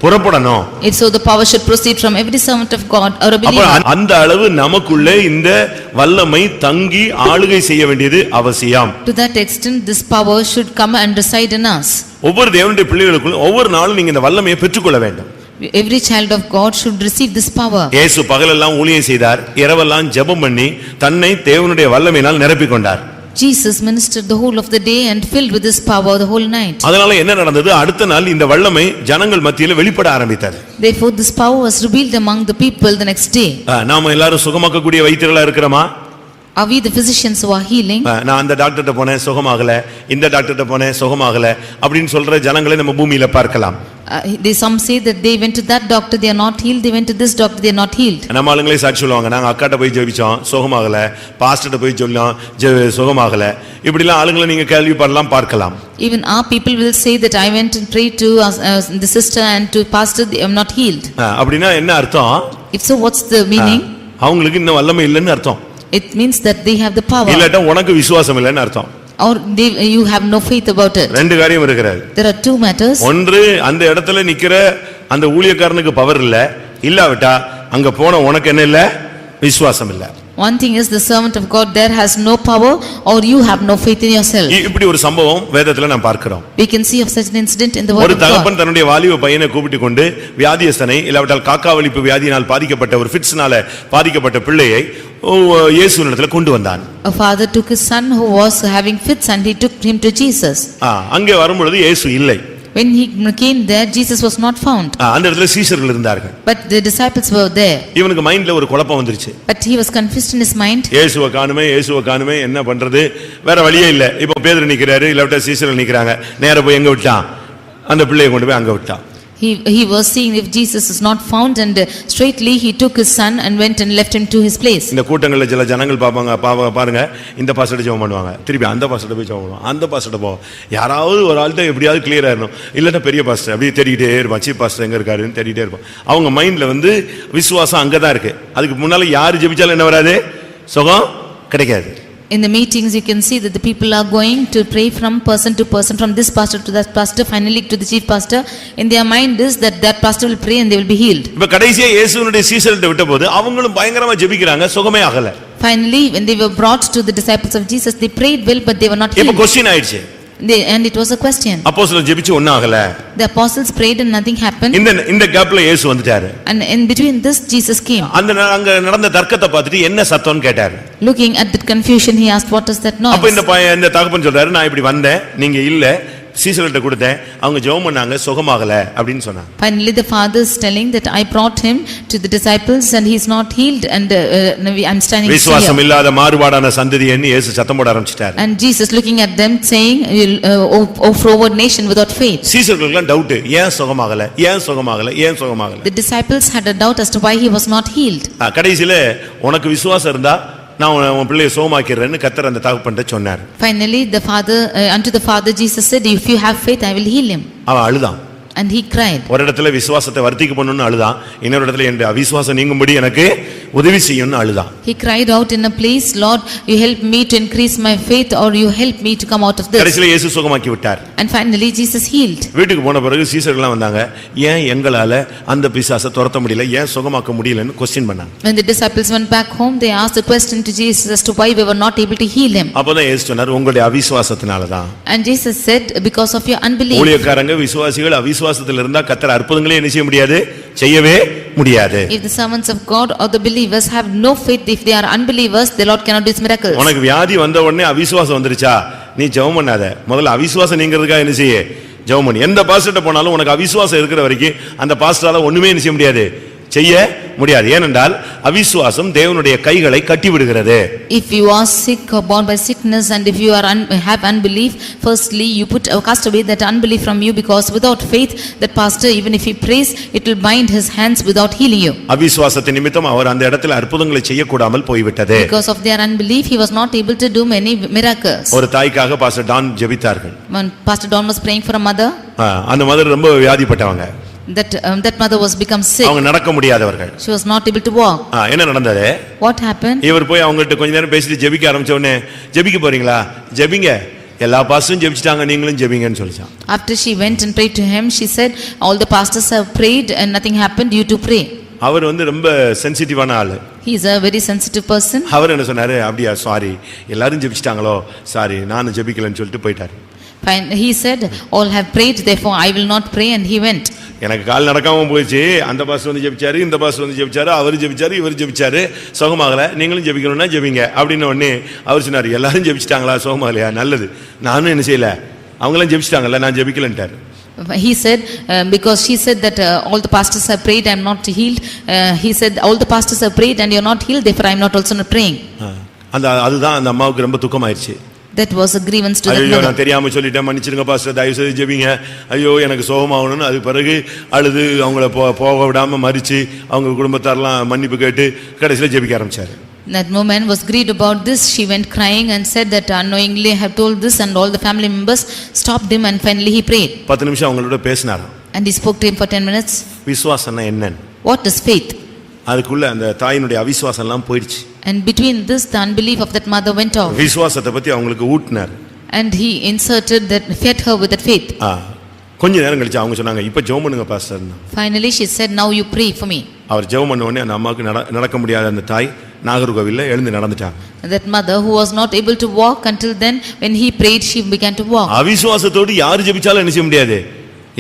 புறப்படணும். If so, the power should proceed from every servant of God or a believer. அந்த அளவு நமக்குள்ள இந்த வல்லமை தங்கி ஆளுகை செய்ய வேண்டியது அவசியம். To that extent this power should come and reside in us. ஒவ்வொரு தேவனுடைய பிள்ளைகளுக்கும் ஒவ்வொரு நாளும் நீங்க இந்த வல்லமையை பெற்றுக்கொள்ள வேண்டும். Every child of God should receive this power. இயேசு பகலெல்லாம் ஊழியம் செய்தார், இரவெல்லாம் ஜெபம் பண்ணி தன்னை தேவனுடைய வல்லமையினால் நிரப்பிக் கொண்டார். Jesus ministered the whole of the day and filled with this power the whole night. அதனால என்ன நடந்தது? அடுத்த நாள் இந்த வல்லமை ஜனங்கள் மத்தியில வெளிப்பட ஆரம்பித்தது. Therefore this power was revealed among the people the next day. நாம எல்லாரும் சுகமாக்கக்கூடிய வைத்தியர்களா இருக்கிறோமா? Are we the physicians who are healing? நான் அந்த டாக்டர்ட்ட போனேன் சுகமாகல, இந்த டாக்டர்ட்ட போனேன் சுகமாகல அப்படினு சொல்ற ஜனங்களை நம்ம பூமியில பார்க்கலாம். Some say that they went to that doctor, they are not healed. They went to this doctor, they are not healed. நம்ம ஆளுங்களே சாட்சி சொல்லுவாங்க, நாங்க அக்காட்ட போய் ஜெபிச்சோம் சுகமாகல, பாஸ்டர்ட்ட போய் சொல்லோம் சுகமாகல, இப்படிலாம் ஆளுங்களை நீங்க கேள்விப்படலாம் பார்க்கலாம். Even our people will say that I went and prayed to the sister and to pastor, they are not healed. அப்படினா என்ன அர்த்தம்? If so, what's the meaning? அவங்களுக்கு இன்னும் வல்லமை இல்லைன்னு அர்த்தம். It means that they have the power. இல்லட்டா உனக்கு விசுவாசம் இல்லைன்னு அர்த்தம். Or you have no faith about it. ரெண்டு காரியம் இருக்குது. There are two matters. ஒன்று, அந்த இடத்துல நிக்கிற அந்த ஊழியக்காரனுக்கு பவர் இல்ல, இல்லாவிட்டா அங்க போன உனக்கு என்ன இல்ல? விசுவாசம் இல்ல. One thing is the servant of God there has no power or you have no faith in yourself. இப்படி ஒரு சம்பவம் வேதத்துல நாம் பார்க்கிறோம். We can see of such an incident in the word of God. ஒரு தகப்பன் தன்னுடைய வாலிப பையனை கூப்பிட்டு கொண்டு வியாதியஸ்தனை, இல்லாவிட்டால் காக்காவலிப்பு வியாதியினால் பாதிக்கப்பட்ட ஒரு ஃபிட்ஸ்னால பாதிக்கப்பட்ட பிள்ளையை இயேசுவினிடத்துல கொண்டு வந்தான். A father took his son who was having fits and he took him to Jesus. அங்கே வரும்பொழுது இயேசு இல்லை. When he came there, Jesus was not found. அந்த இடத்துல சீஷர்கள் இருந்தார்கள். But the disciples were there. இவனுக்கு மைண்ட்ல ஒரு குழப்பம் வந்துருச்சு. But he was confused in his mind. இயேசுவை காணுமே என்ன பண்றது, வேற வழியே இல்ல. இப்போ பேதுரு நிக்கிறாரு, இல்லாவிட்டா சீஷர்கள் நிக்கிறாங்க, நேரா போய் எங்க விட்டான்? அந்த பிள்ளையை கொண்டு போய் அங்க விட்டான். He was seeing if Jesus is not found and straightly he took his son and went and left him to his place. இந்த கூட்டங்கள்ல சில ஜனங்கள் பாருங்க, இந்த பாஸ்டர் ஜெபம் பண்ணுவாங்க, திருப்பி அந்த பாஸ்டர் போய் ஜெபம் பண்ணுவாங்க, அந்த பாஸ்டர் போ, யாராவது ஒரு ஆள்கிட்ட எப்படியாவது கிளியர் ஆயிடணும், இல்லன்னா பெரிய பாஸ்டர் அப்படியே தேடிட்டே இருப்பான், சீஃப் பாஸ்டர் எங்க இருக்காருன்னு தேடிட்டே இருப்பான். அவங்க மைண்ட்ல விசுவாசம் அங்கதான் இருக்கு. அதுக்கு முன்னால யாரு ஜெபிச்சாலும் என்ன வராது? சுகம் கிடைக்காது. In the meetings you can see that the people are going to pray from person to person, from this pastor to that pastor, finally to the chief pastor. In their mind is that pastor will pray and they will be healed. இப்ப கடைசியா இயேசுவினுடைய சீஷர்கிட்ட விட்டபோது அவங்களும் பயங்கரமா ஜெபிக்கிறாங்க, சுகமே ஆகல. Finally, when they were brought to the disciples of Jesus, they prayed well, but they were not இப்ப healed. Question ஆயிடுச்சு. And it was a question. அப்போஸ்தலர் ஜெபிச்சு ஒண்ணும் ஆகல. The apostles prayed and nothing happened. இந்த கேப்ல இயேசு வந்துட்டாரு. And in between this, Jesus came. அங்க நடந்த தர்க்கத்தை பார்த்துட்டு என்ன சத்தம்னு கேட்டாரு. Looking at that confusion, he asked, "What is that noise?" அப்ப இந்த தகப்பன் சொல்றாரு, நான் இப்படி வந்தேன், நீங்க இல்ல, சீசர்கிட்ட கொடுத்தேன், அவங்க ஜெபம் பண்ணாங்க, சுகமாகல அப்படின்னு சொன்னாங்க. Finally, the father is telling that I brought him to the disciples and he is not healed, and I'm standing விசுவாசம் here. இல்லாத மாறுபாடான சந்ததின்னு இயேசு சத்தம் போட ஆரம்பிச்சிட்டாரு. And Jesus looking at them saying, "O forward nation without faith." சீசர்களுக்கு doubt, ஏன் சுகமாகல, ஏன் சுகமாகல, ஏன் சுகமாகல. The disciples had a doubt as to why he was not healed. கடைசியில உனக்கு விசுவாசம் இருந்தா நான் உன் பிள்ளையை சுகமாக்கிறேன்னு கர்த்தர் அந்த தகப்பன்ட்ட சொன்னார். Finally, unto the father Jesus said, "If you have faith, I will heal him." அவன் அழுதான். And he cried. ஒரு இடத்துல விசுவாசத்தை வர்த்திக்க பண்ணணும்னு அழுதான், இன்னொரு இடத்துல என் அவிசுவாசம் நீங்கும்படி எனக்கு உதவி செய்யும்னு அழுதான். He cried out in a place, "Lord, you help me to increase my faith, or you help me to come out of this." கடைசியில இயேசு சுகமாக்கி விட்டார். And finally Jesus healed. வீட்டுக்கு போன பிறகு சீசர்கள்லாம் வந்தாங்க, ஏன் எங்களால அந்த பிசாசை துரத்த முடியல, ஏன் சுகமாக்க முடியலன்னு क्वेश्चन பண்ணாங்க. When the disciples went back home, they asked the question to Jesus as to why we were not able to heal him. அப்பதான் இயேசு சொன்னார், உங்களுடைய அவிசுவாசத்தினால தான். And Jesus said, "Because of your unbelief." ஊழியக்காரங்க விசுவாசிகள் அவிசுவாசத்துல இருந்தா கர்த்தர் அற்புதங்களே என்ன செய்ய முடியாது, செய்யவே முடியாது. If the servants of God or the believers have no faith, if they are unbelievers, the Lord cannot do his miracles. உனக்கு வியாதி வந்த உடனே அவிசுவாசம் வந்துருச்சா, நீ ஜெபம் பண்ணாத, முதல்ல அவிசுவாசம் நீங்கிறதுக்காக என்ன செய்ய, ஜெபம் பண்ணு. எந்த பாஸ்டர்ட்ட போனாலும் உனக்கு அவிசுவாசம் இருக்கிற வரைக்கும் அந்த பாஸ்டரால ஒண்ணுமே என்ன செய்ய முடியாது, செய்ய முடியாது. ஏனென்றால் அவிசுவாசம் தேவனுடைய கைகளை கட்டி விடுகிறது. If you are sick or born by sickness, and if you are have unbelief, firstly you cast away that unbelief from you, because without faith that pastor, even if he prays, it will bind his hands without healing you. அவிசுவாசத்தின் நிமித்தம் அவர் அந்த இடத்துல அற்புதங்களை செய்யக்கூடாமல் போய்விட்டது. Because of their unbelief, he was not able to do many miracles. ஒரு தாய்க்காக pastor Don ஜெபித்தார்கள். When Pastor Don was praying for a mother, அந்த mother ரொம்ப வியாதிப்பட்டவங்க. that mother was become sick. அவங்க நடக்க முடியாதவர்கள். She was not able to walk. என்ன நடந்தது? What happened? இவர் போய் அவங்கள்ட்ட கொஞ்ச நேரம் பேசிட்டு ஜெபிக்க ஆரம்பிச்ச உடனே, ஜெபிக்க போறீங்களா, ஜெபிங்க, எல்லா பாஸ்டரும் ஜெபிச்சிட்டாங்க, நீங்களும் ஜெபிங்கன்னு சொல்லிச்சான். After she went and prayed to him, she said, "All the pastors have prayed and nothing happened, you to pray." அவர் ரொம்ப சென்சிட்டிவான ஆளு. He is a very sensitive person. அவர் என்ன சொன்னாரு, அப்படியா, சாரி, எல்லாரும் ஜெபிச்சிட்டாங்களோ, சாரி, நானும் ஜெபிக்கலன்னு சொல்லிட்டு போயிட்டாரு. Fine. He said, "All have prayed, therefore I will not pray," and he went. எனக்கு கால் நடக்காம போயிடுச்சு, அந்த பாஸ்டர் வந்து ஜெபிச்சாரு, இந்த பாஸ்டர் வந்து ஜெபிச்சாரு, அவர் ஜெபிச்சாரு, இவர் ஜெபிச்சாரு, சுகமாகல, நீங்களும் ஜெபிக்கணும்னா ஜெபிங்க அப்படின்னு உடனே அவர் சொன்னாரு, எல்லாரும் ஜெபிச்சிட்டாங்களா, சுகமாகலையா, நல்லது, நானும் என்ன செய்யல, அவங்களாம் ஜெபிச்சிட்டாங்கல்ல, நான் ஜெபிக்கலன்ட்டாரு. He said, because she said that all the pastors have prayed, I am not healed. He said, "All the pastors have prayed and you are not healed, therefore I am not also not praying." அதுதான் அந்த அம்மாவுக்கு ரொம்ப துக்கமாயிருச்சு. That was a grievance to the ஐயோ, mother. நான் தெரியாம சொல்லிட்டேன், மன்னிச்சிருங்க pastor, தயவு செய்து ஜெபிங்க, ஐயோ எனக்கு சுகமாகணும்னு. அது பிறகு அழுது அவங்கள போக விடாம மறிச்சு அவங்க குடும்பத்தாரெல்லாம் மன்னிப்பு கேட்டு கடைசியில ஜெபிக்க ஆரம்பிச்சாரு. That woman was grieved about this. She went crying and said that unknowingly I have told this, and all the family members stopped him, and finally he prayed. 10 நிமிஷம் அவங்களோட பேசினாராம். And he spoke to him for 10 minutes. விசுவாசம்னா என்னன்னு. What is faith? அதுக்குள்ள அந்த தாயினுடைய அவிசுவாசம் எல்லாம் போயிடுச்சு. And between this, the unbelief of that mother went off. விசுவாசத்தை பத்தி அவங்களுக்கு ஊட்டினார். And he inserted that, fed her with that faith. கொஞ்ச நேரம் கழிச்சு அவங்க சொன்னாங்க, இப்ப ஜெபம் பண்ணுங்க pastor. Finally she said, "Now you pray for me." அவர் ஜெபம் பண்ண உடனே அந்த அம்மாவுக்கு நடக்க முடியாத அந்த தாய் நாகர்கோவில்ல எழுந்து நடந்துட்டாங்க. That mother who was not able to walk until then, when he prayed, she began to walk. அவிசுவாசத்தோடு யார் ஜெபிச்சாலும் என்ன செய்ய முடியாது,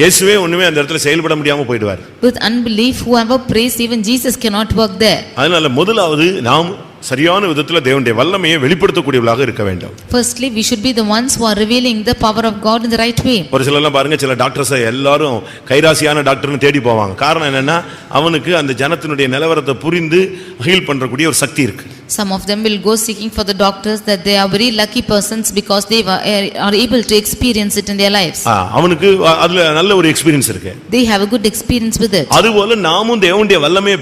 இயேசுவே ஒண்ணுமே அந்த இடத்துல செயல்பட முடியாம போய்டுவார். With unbelief, whoever prays, even Jesus cannot work there. அதனால முதலாவது நாம் சரியான விதத்துல தேவனுடைய வல்லமையை வெளிப்படுத்தக்கூடியவர்களாக இருக்க வேண்டும். Firstly, we should be the ones who are revealing the power of God in the right way. ஒரு சிலர்லாம் பாருங்க, சில டாக்டர்ஸ் எல்லாரும் கைராசியான டாக்டர்னு தேடி போவாங்க. காரணம் என்னன்னா, அவனுக்கு அந்த ஜனத்தினுடைய நிலவரத்தை புரிந்து ஹீல் பண்றக்கூடிய ஒரு சக்தி இருக்கு. Some of them will go seeking for the doctors, that they are very lucky persons because they are able to experience it in their lives. அவனுக்கு அதுல நல்ல ஒரு எக்ஸ்பீரியன்ஸ் இருக்கு. They have a good experience with it. அதுபோல நாமும் தேவனுடைய வல்லமையை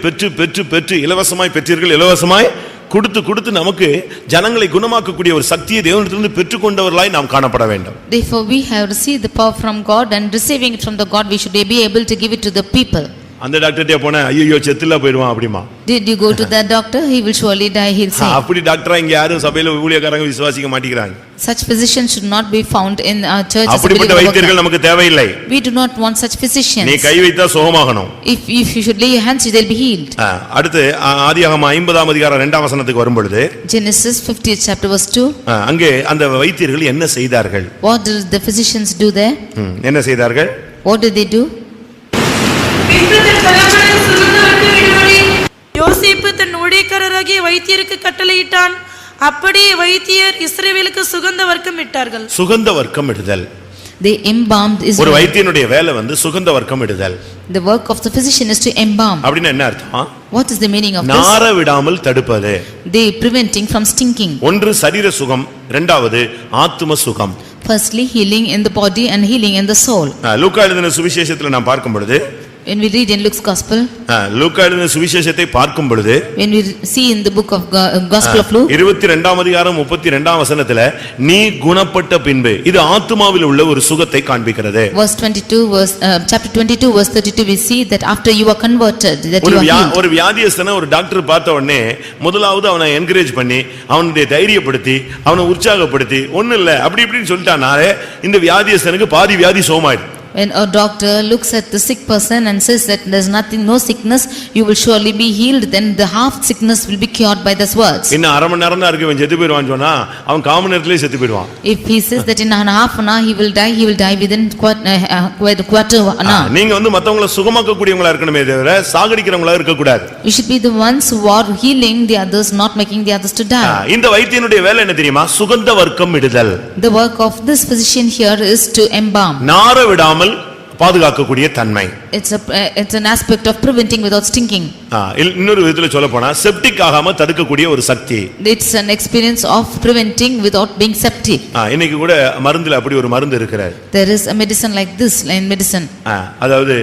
பெற்று இலவசமாய் பெற்றீர்கள், இலவசமாய் கொடுத்து நமக்கு ஜனங்களை குணமாக்கக்கூடிய ஒரு சக்தியை தேவனிடத்திலிருந்து பெற்றுக்கொண்டவர்களாய் நாம் காணப்பட வேண்டும். Therefore we have received the power from God, and receiving it from the God, we should be able to give it to the people. அந்த டாக்டர்கிட்ட போனா ஐயோ செத்துல போயிடுவான் அப்படிமா. Did you go to that doctor? He will surely die, he'll say. அப்படி டாக்டரா இங்க யாரும் சபையில ஊழியக்காரங்க விசுவாசிக்க மாட்டேங்கிறாங்க. Such physicians should not be found in our church. அப்படிப்பட்ட வைத்தியர்கள் நமக்கு தேவையில்லை. We do not want such physicians. நீ கை வைத்தா சுகமாகணும். If you should lay your hands, they'll be healed. அடுத்து ஆதியாகமம் 50ஆம் அதிகாரம் 2ஆம் வசனத்துக்கு வரும்பொழுது Genesis 50th chapter verse 2. அங்கே அந்த வைத்தியர்கள் என்ன செய்தார்கள்? What did the physicians do there? என்ன செய்தார்கள்? What did they do? யோசேப்பு தன் ஊழியக்காரராகிய வைத்தியருக்கு கட்டளையிட்டான். அப்படியே வைத்தியர் இஸ்ரவேலுக்கு சுகந்த வர்க்கம் இட்டார்கள். சுகந்த வர்க்கம் இடுதல். They embalmed Israel. ஒரு வைத்தியனுடைய வேலை வந்து சுகந்த வர்க்கம் இடுதல். The work of the physician is to embalm. அப்படினா என்ன அர்த்தம்? What is the meaning of this? நார விடாமல் தடுப்பது. They preventing from stinking. ஒன்று சரீர சுகம், இரண்டாவது ஆத்தும சுகம். Firstly, healing in the body and healing in the soul. லூக்கா எழுதின சுவிசேஷத்துல நாம் பார்க்கும் பொழுது When we read in Luke's gospel, லூக்கா எழுதின சுவிசேஷத்தை பார்க்கும் பொழுது when we see in the book of Gospel of Luke, 22ஆம் அதிகாரம் 32ஆம் வசனத்துல நீ குணப்பட்ட பின்பு இது ஆத்துமாவில் உள்ள ஒரு சுகத்தை காண்பிக்கிறது. verse 22 chapter 22 verse 32 we see that after you are converted that you are healed. ஒரு வியாதியஸ்தனை ஒரு டாக்டர் பார்த்த உடனே முதலாவது அவனை என்கரேஜ் பண்ணி அவனுடைய தைரியப்படுத்தி அவனை உற்சாகப்படுத்தி ஒண்ணு இல்ல அப்படி இப்படின்னு சொல்லிட்டானாலே இந்த வியாதியஸ்தனுக்கு பாதி வியாதி சோமாயிடும். When a doctor looks at the sick person and says that there is nothing, no sickness, you will surely be healed, then the half sickness will be cured by these words. இன்ன அரை மணி நேரம் தான் இருக்கு இவன் செத்து போயிடுவான்னு சொன்னா அவன் கால் மணி நேரத்திலே செத்து போயிடுவான். If he says that in half an hour he will die within quarter an hour. நீங்க வந்து மத்தவங்கள சுகமாக்க கூடியவங்களா இருக்கணுமே தவிர சாகடிக்கிறவங்களா இருக்க கூடாது. You should be the ones who are healing the others, not making the others to die. இந்த வைத்தியனுடைய வேலை என்ன தெரியுமா? சுகந்த வர்க்கம் இடுதல். The work of this physician here is to embalm. நார விடாமல் பாதுகாக்கக்கூடிய தன்மை. It's an aspect of preventing without stinking. இன்னொரு விதத்துல சொல்லப் போனா செப்டிக் ஆகாம தடுக்கக்கூடிய ஒரு சக்தி. It's an experience of preventing without being septic. இன்னைக்கு கூட மருந்துல அப்படி ஒரு மருந்து இருக்கிறது. There is a medicine like this in medicine. அதாவது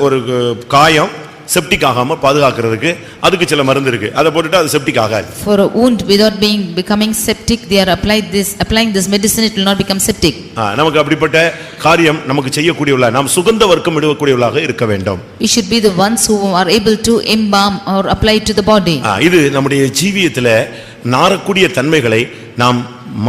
ஒரு காயம் செப்டிக் ஆகாம பாதுகாக்கிறதுக்கு அதுக்கு சில மருந்து இருக்கு. அத போட்டுட்டா அது செப்டிக் ஆகாது. For a wound without becoming septic, they are applying this medicine, it will not become septic. நமக்கு அப்படிப்பட்ட காரியம் நமக்கு செய்யக்கூடியவளா நாம் சுகந்த வர்க்கம் இடுவக்கூடியவளாக இருக்க வேண்டும். We should be the ones who are able to embalm or apply to the body. இது நம்முடைய ஜீவியத்துல நாரக்கூடிய தன்மைகளை நாம்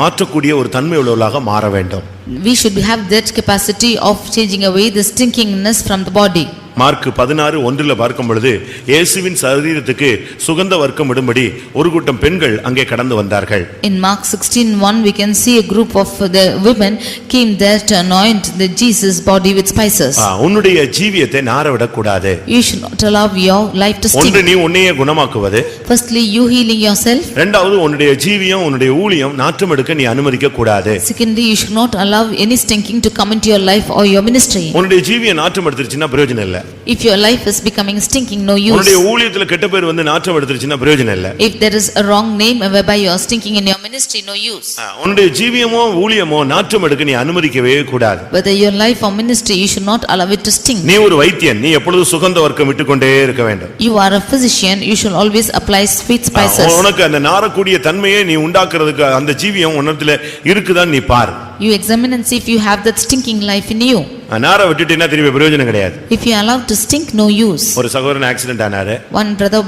மாற்றக்கூடிய ஒரு தன்மை உள்ளவளாக மாற வேண்டும். We should have that capacity of changing away the stinkingness from the body. Mark 16:1 பார்க்கும் பொழுது இயேசுவின் சரீரத்துக்கு சுகந்த வர்க்கம் இடும்படி ஒரு கூட்டம் பெண்கள் அங்கே கடந்து வந்தார்கள். In Mark 16:1 we can see a group of the women came there to anoint the Jesus body with spices. உன்னுடைய ஜீவியத்தை நார விட கூடாது. You should not allow your life to stink. ஒன்று நீ உன்னையே குணமாக்குவது. Firstly, you healing yourself. இரண்டாவது உன்னுடைய ஜீவியம் உன்னுடைய ஊழியம் நாற்றம் எடுக்க நீ அனுமதிக்க கூடாது. Secondly, you should not allow any stinking to come into your life or your ministry. உன்னுடைய ஜீவியம் நாற்றம் எடுத்துருச்சுன்னா பிரயோஜனம் இல்ல. If your life is becoming stinking, no use. உன்னுடைய ஊழியத்துல கெட்ட பேர் வந்து நாற்றம் எடுத்துருச்சுன்னா பிரயோஜனம் இல்ல. If there is a wrong name whereby you are stinking in your ministry, no use. உன்னுடைய ஜீவியமோ ஊழியமோ நாற்றம் எடுக்க நீ அனுமதிக்கவே கூடாது. Whether your life or ministry, you should not allow it to stink. நீ ஒரு வைத்தியன், நீ எப்பொழுதும் சுகந்த வர்க்கம் விட்டுக்கொண்டே இருக்க வேண்டும். You are a physician, you should always apply sweet spices. உனக்கு அந்த நாரக்கூடிய தன்மையை நீ உண்டாக்குறதுக்கு அந்த ஜீவியம் உன்னத்துல இருக்குதான்னு நீ பார். You examine and see if you have that stinking life in you. நார விட்டுட்டேன்னா திரும்பி பிரயோஜனம் கிடையாது. If you allow to stink, no use. ஒரு சகோதரன் ஆக்சிடென்ட் ஆனாரு. One brother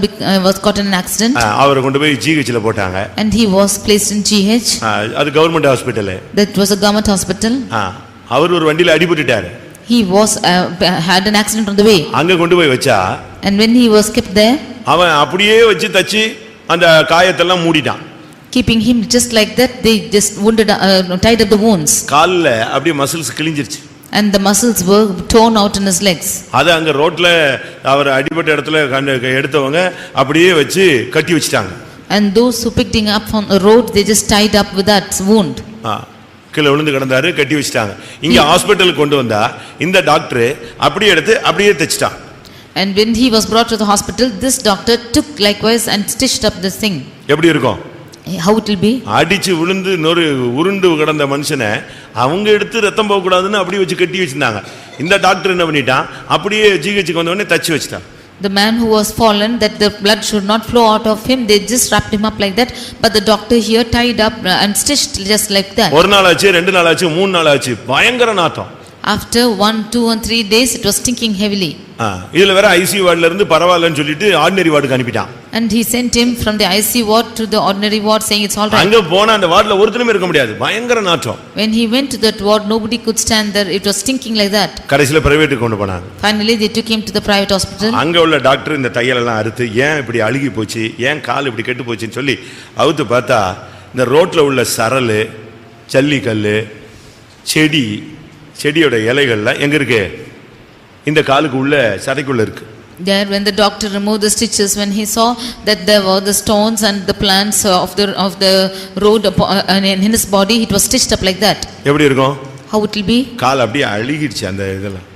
was caught in an accident. அவரை கொண்டு போய் ஜிஹெச்ல போட்டாங்க. And he was placed in GH. அது government hospital. That was a government hospital. அவர் ஒரு வண்டியில அடிபட்டுட்டாரு. He was had an accident on the way. அங்க கொண்டு போய் வச்சா And when he was kept there, அவன் அப்படியே வச்சு தச்சி அந்த காயத்தெல்லாம் மூடிட்டான். keeping him just like that, they just tied up the wounds. கால்ல அப்படியே muscles கிழிஞ்சிருச்சு. And the muscles were torn out in his legs. அத அங்க ரோட்ல அவர் அடிபட்ட இடத்துல எடுத்தவங்க அப்படியே வச்சு கட்டி வச்சிட்டாங்க. And those who picked him up on the road, they just tied up with that wound. கீழே விழுந்து கிடந்தாரு, கட்டி வச்சிட்டாங்க. இங்க ஹாஸ்பிடலுக்கு கொண்டு வந்தா இந்த டாக்டர் அப்படியே எடுத்து அப்படியே தச்சிட்டான். And when he was brought to the hospital, this doctor took likewise and stitched up this thing. எப்படி இருக்கும்? How it will be? அடிச்சு விழுந்து நொறு உருண்டு கிடந்த மனுஷனை அவங்க எடுத்து ரத்தம் போக கூடாதுன்னு அப்படியே வச்சு கட்டி வச்சிருந்தாங்க. இந்த டாக்டர் என்ன பண்ணிட்டான்? அப்படியே ஜிஹெச்சுக்கு வந்த உடனே தச்சு வச்சிட்டான். The man who was fallen, that the blood should not flow out of him, they just wrapped him up like that. But the doctor here tied up and stitched just like that. ஒரு நாள் ஆச்சு, ரெண்டு நாள் ஆச்சு, மூணு நாள் ஆச்சு, பயங்கர நாத்தம். After 1, 2 and 3 days, it was stinking heavily. இதுல வேற ஐசியூ வார்டுல இருந்து பரவாயில்லன்னு சொல்லிட்டு ordinary வார்டுக்கு அனுப்பிட்டான். And he sent him from the IC ward to the ordinary ward saying it's all right. அங்க போனா அந்த வார்டுல ஒருத்தனுமே இருக்க முடியாது, பயங்கர நாற்றம். When he went to that ward, nobody could stand there, it was stinking like that. கடைசில பிரைவேட்டுக்கு கொண்டு போனாங்க. Finally, they took him to the private hospital. அங்க உள்ள டாக்டர் இந்த தையல் எல்லாம் அறுத்து ஏன் இப்படி அழுகி போச்சு, ஏன் கால் இப்படி கெட்டு போச்சுன்னு சொல்லி அவுத்து பார்த்தா இந்த ரோட்ல உள்ள சரலு, ஜல்லிக்கல்லு, செடியோட இலைகள்லாம் எங்க இருக்கு, இந்த காலுக்கு உள்ள சதைக்குள்ள இருக்கு. There, when the doctor removed the stitches, when he saw that there were the stones and the plants of the road in his body, it was stitched up like that. எப்படி இருக்கும்? How it will be? கால் அப்படியே அழுகிடுச்சு அந்த இதெல்லாம்.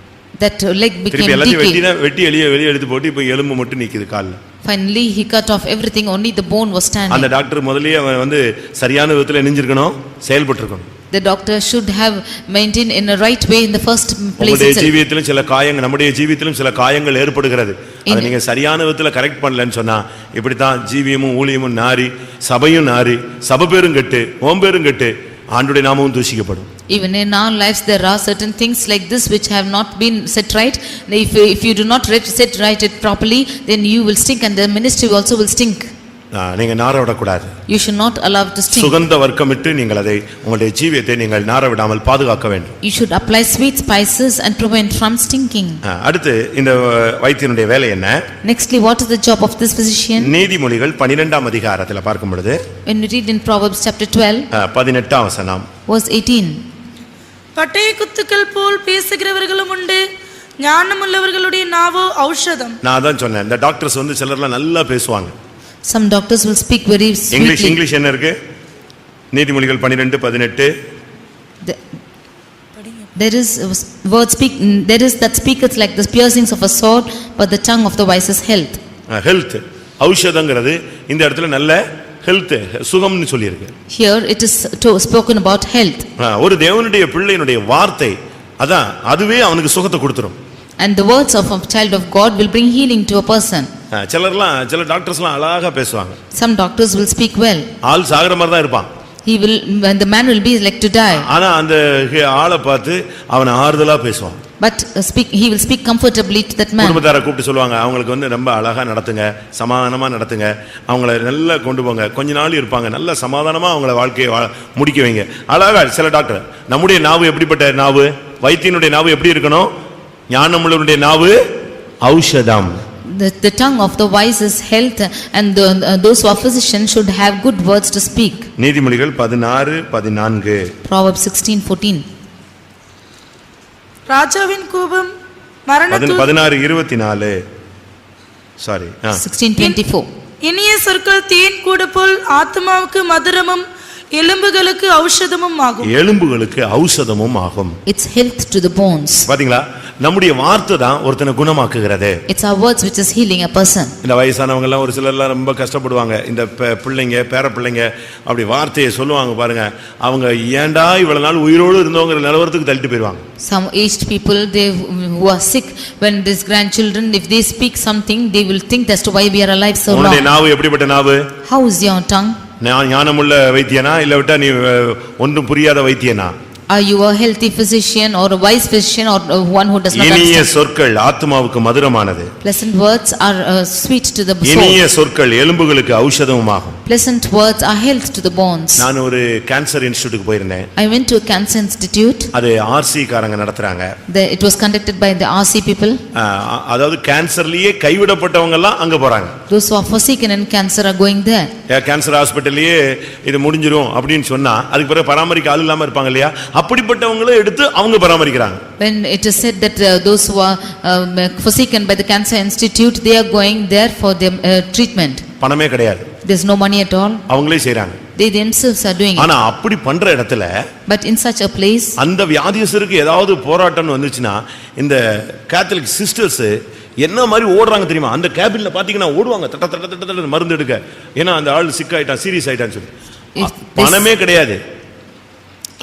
That leg became திருப்பி எல்லாத்தையும் decayed. வெட்டி வெளியே எடுத்து போட்டு இப்போ எலும்பு மட்டும் நிக்குது கால்ல. Finally, he cut off everything, only the bone was standing. அந்த டாக்டர் முதல்லயே அவன் வந்து சரியான விதத்துல நெஞ்சிருக்கணும், செயல்பட்டு இருக்கணும். The doctor should have maintained in a right way in the first place நம்முடைய itself. ஜீவியத்திலும் சில காயங்கள், நம்முடைய ஜீவியத்திலும் சில காயங்கள் ஏற்படுகிறது. அதை நீங்க சரியான விதத்துல கரெக்ட் பண்ணலன்னு சொன்னா இப்படித்தான் ஜீவியமும் ஊழியமும் நாரி, சபையும் நாரி, சபை பேரும் கெட்டு, ஓம் பேரும் கெட்டு, ஆண்டவருடைய நாமமும் தூஷிக்கப்படும். Even in our lives there are certain things like this which have not been set right. If you do not set right it properly, then you will stink and the ministry also will stink. நீங்க நார விடக்கூடாது. You should not allow it to stink. சுகந்த வர்க்கமிட்டு நீங்கள் அதை உங்களுடைய ஜீவியத்தை நீங்கள் நார விடாமல் பாதுகாக்க வேண்டும். You should apply sweet spices and prevent from stinking. அடுத்து இந்த வைத்தியனுடைய வேலை என்ன? Nextly, what is the job of this physician? நீதிமொழிகள் 12ஆம் அதிகாரத்தில் பார்க்கும் பொழுது, when we read in Proverbs chapter 12 18ஆம் வசனம், verse 18, பட்டய குத்துக்கள் போல் பேசுகிறவர்களும் உண்டு, ஞானமுள்ளவர்களுடைய நாவோ ஔஷதம். நான் அதான் சொன்னேன், இந்த டாக்டர்ஸ் வந்து சிலர்லாம் நல்லா பேசுவாங்க. Some doctors will speak very sweetly. English என்ன இருக்கு? நீதிமொழிகள் 12:18. There is that speaketh like the piercings of a sword, but the tongue of the wise is health. Health, ஔஷதங்கிறது இந்த இடத்துல நல்ல ஹெல்த், சுகம்னு சொல்லி இருக்கு. Here it is spoken about health. ஒரு தேவனுடைய பிள்ளையினுடைய வார்த்தை அதான், அதுவே அவனுக்கு சுகத்தை கொடுத்துரும். And the words of a child of God will bring healing to a person. சில டாக்டர்ஸ்லாம் அழகா பேசுவாங்க. Some doctors will speak well. ஆள் சாகற மாதிரி தான் இருப்பான். When the man will be like to die. ஆனா அந்த ஆளை பார்த்து அவனை ஆறுதலா பேசுவான். But he will speak comfortably to that man. குடும்பத்தாரை கூப்பிட்டு சொல்லுவாங்க, அவங்களுக்கு வந்து ரொம்ப அழகா நடத்துங்க, சமாதானமா நடத்துங்க, அவங்கள நல்லா கொண்டு போங்க, கொஞ்ச நாள் இருப்பாங்க, நல்ல சமாதானமா அவங்கள வாழ்க்கையை முடிக்க வைங்க. அழகா சில டாக்டர். நம்முடைய நாவு எப்படிப்பட்ட நாவு? வைத்தியனுடைய நாவு எப்படி இருக்கணும்? ஞானமுள்ளவருடைய நாவு ஔஷதம். The tongue of the wise is health, and those who are physicians should have good words to speak. நீதிமொழிகள் 16:14. Proverbs 16:14. ராஜாவின் கோபம் மரணத்து 16:24. சாரி 16:24. இனிய சொற்கள் தேன் கூடு போல் ஆத்மாவுக்கு மதுரமும் எலும்புகளுக்கு ஔஷதமும் ஆகும். எலும்புகளுக்கு ஔஷதமும் ஆகும். It's health to the bones. பாத்தீங்களா, நம்முடைய வார்த்தை தான் ஒருத்தனை குணமாக்குகிறது. It's our words which is healing a person. இந்த வயசானவங்க எல்லாம் ஒரு சிலர்லாம் ரொம்ப கஷ்டப்படுவாங்க. இந்த பிள்ளைங்க, பேர பிள்ளைங்க அப்படி வார்த்தையை சொல்லுவாங்க பாருங்க, அவங்க ஏண்டா இவ்வளவு நாள் உயிரோடு இருந்தவங்க நிலவரத்துக்கு தள்ளிட்டு போயிடுவாங்க. Some aged people, they who are sick, when these grandchildren, if they speak something, they will think as to why we are alive so long. உன்னுடைய நாவு எப்படிப்பட்ட நாவு? How is your tongue? ஞானமுள்ள வைத்தியனா இல்ல விட்டா நீ ஒன்றும் புரியாத வைத்தியனா? Are you a healthy physician or a wise physician or one who does not understand? இனிய சொற்கள் ஆத்மாவுக்கு மதுரமானது. Pleasant words are sweet to the soul. இனிய சொற்கள் எலும்புகளுக்கு ஔஷதமுமாகும். Pleasant words are health to the bones. நான் ஒரு கேன்சர் இன்ஸ்டிடியூட்க்கு போயிருந்தேன். I went to a cancer institute. அது ஆர்சி காரங்க நடத்துறாங்க. It was conducted by the RC people. அதாவது கேன்சர்லயே கைவிடப்பட்டவங்க எல்லாம் அங்க போறாங்க. Those who are forsaken in cancer are going there. Cancer ஹாஸ்பிடல்லயே இது முடிஞ்சிரும் அப்படினு சொன்னா அதுக்கு பிறகு பராமரிக்க ஆள் இல்லாம இருப்பாங்க இல்லையா, அப்படிப்பட்டவங்களே எடுத்து அவங்க பராமரிக்கறாங்க. When it is said that those who are forsaken by the cancer institute, they are going there for their treatment. பணமே கிடையாது. There is no money at all. அவங்களே செய்றாங்க. They themselves are doing it. ஆனா அப்படி பண்ற இடத்துல, but in such a place, அந்த வியாதியஸ்தருக்கு ஏதாவது போராட்டம் வந்துச்சுனா இந்த கேத்தலிக் சிஸ்டர்ஸ் என்ன மாதிரி ஓடுறாங்க தெரியுமா? அந்த கேபின்ல பாத்தீங்கன்னா ஓடுவாங்க, தட்ட தட்ட தட்ட மருந்து எடுக்க. ஏன்னா அந்த ஆள் சிக் ஆயிட்டான், சீரியஸ் ஆயிட்டான்னு சொல்லி. பணமே கிடையாது.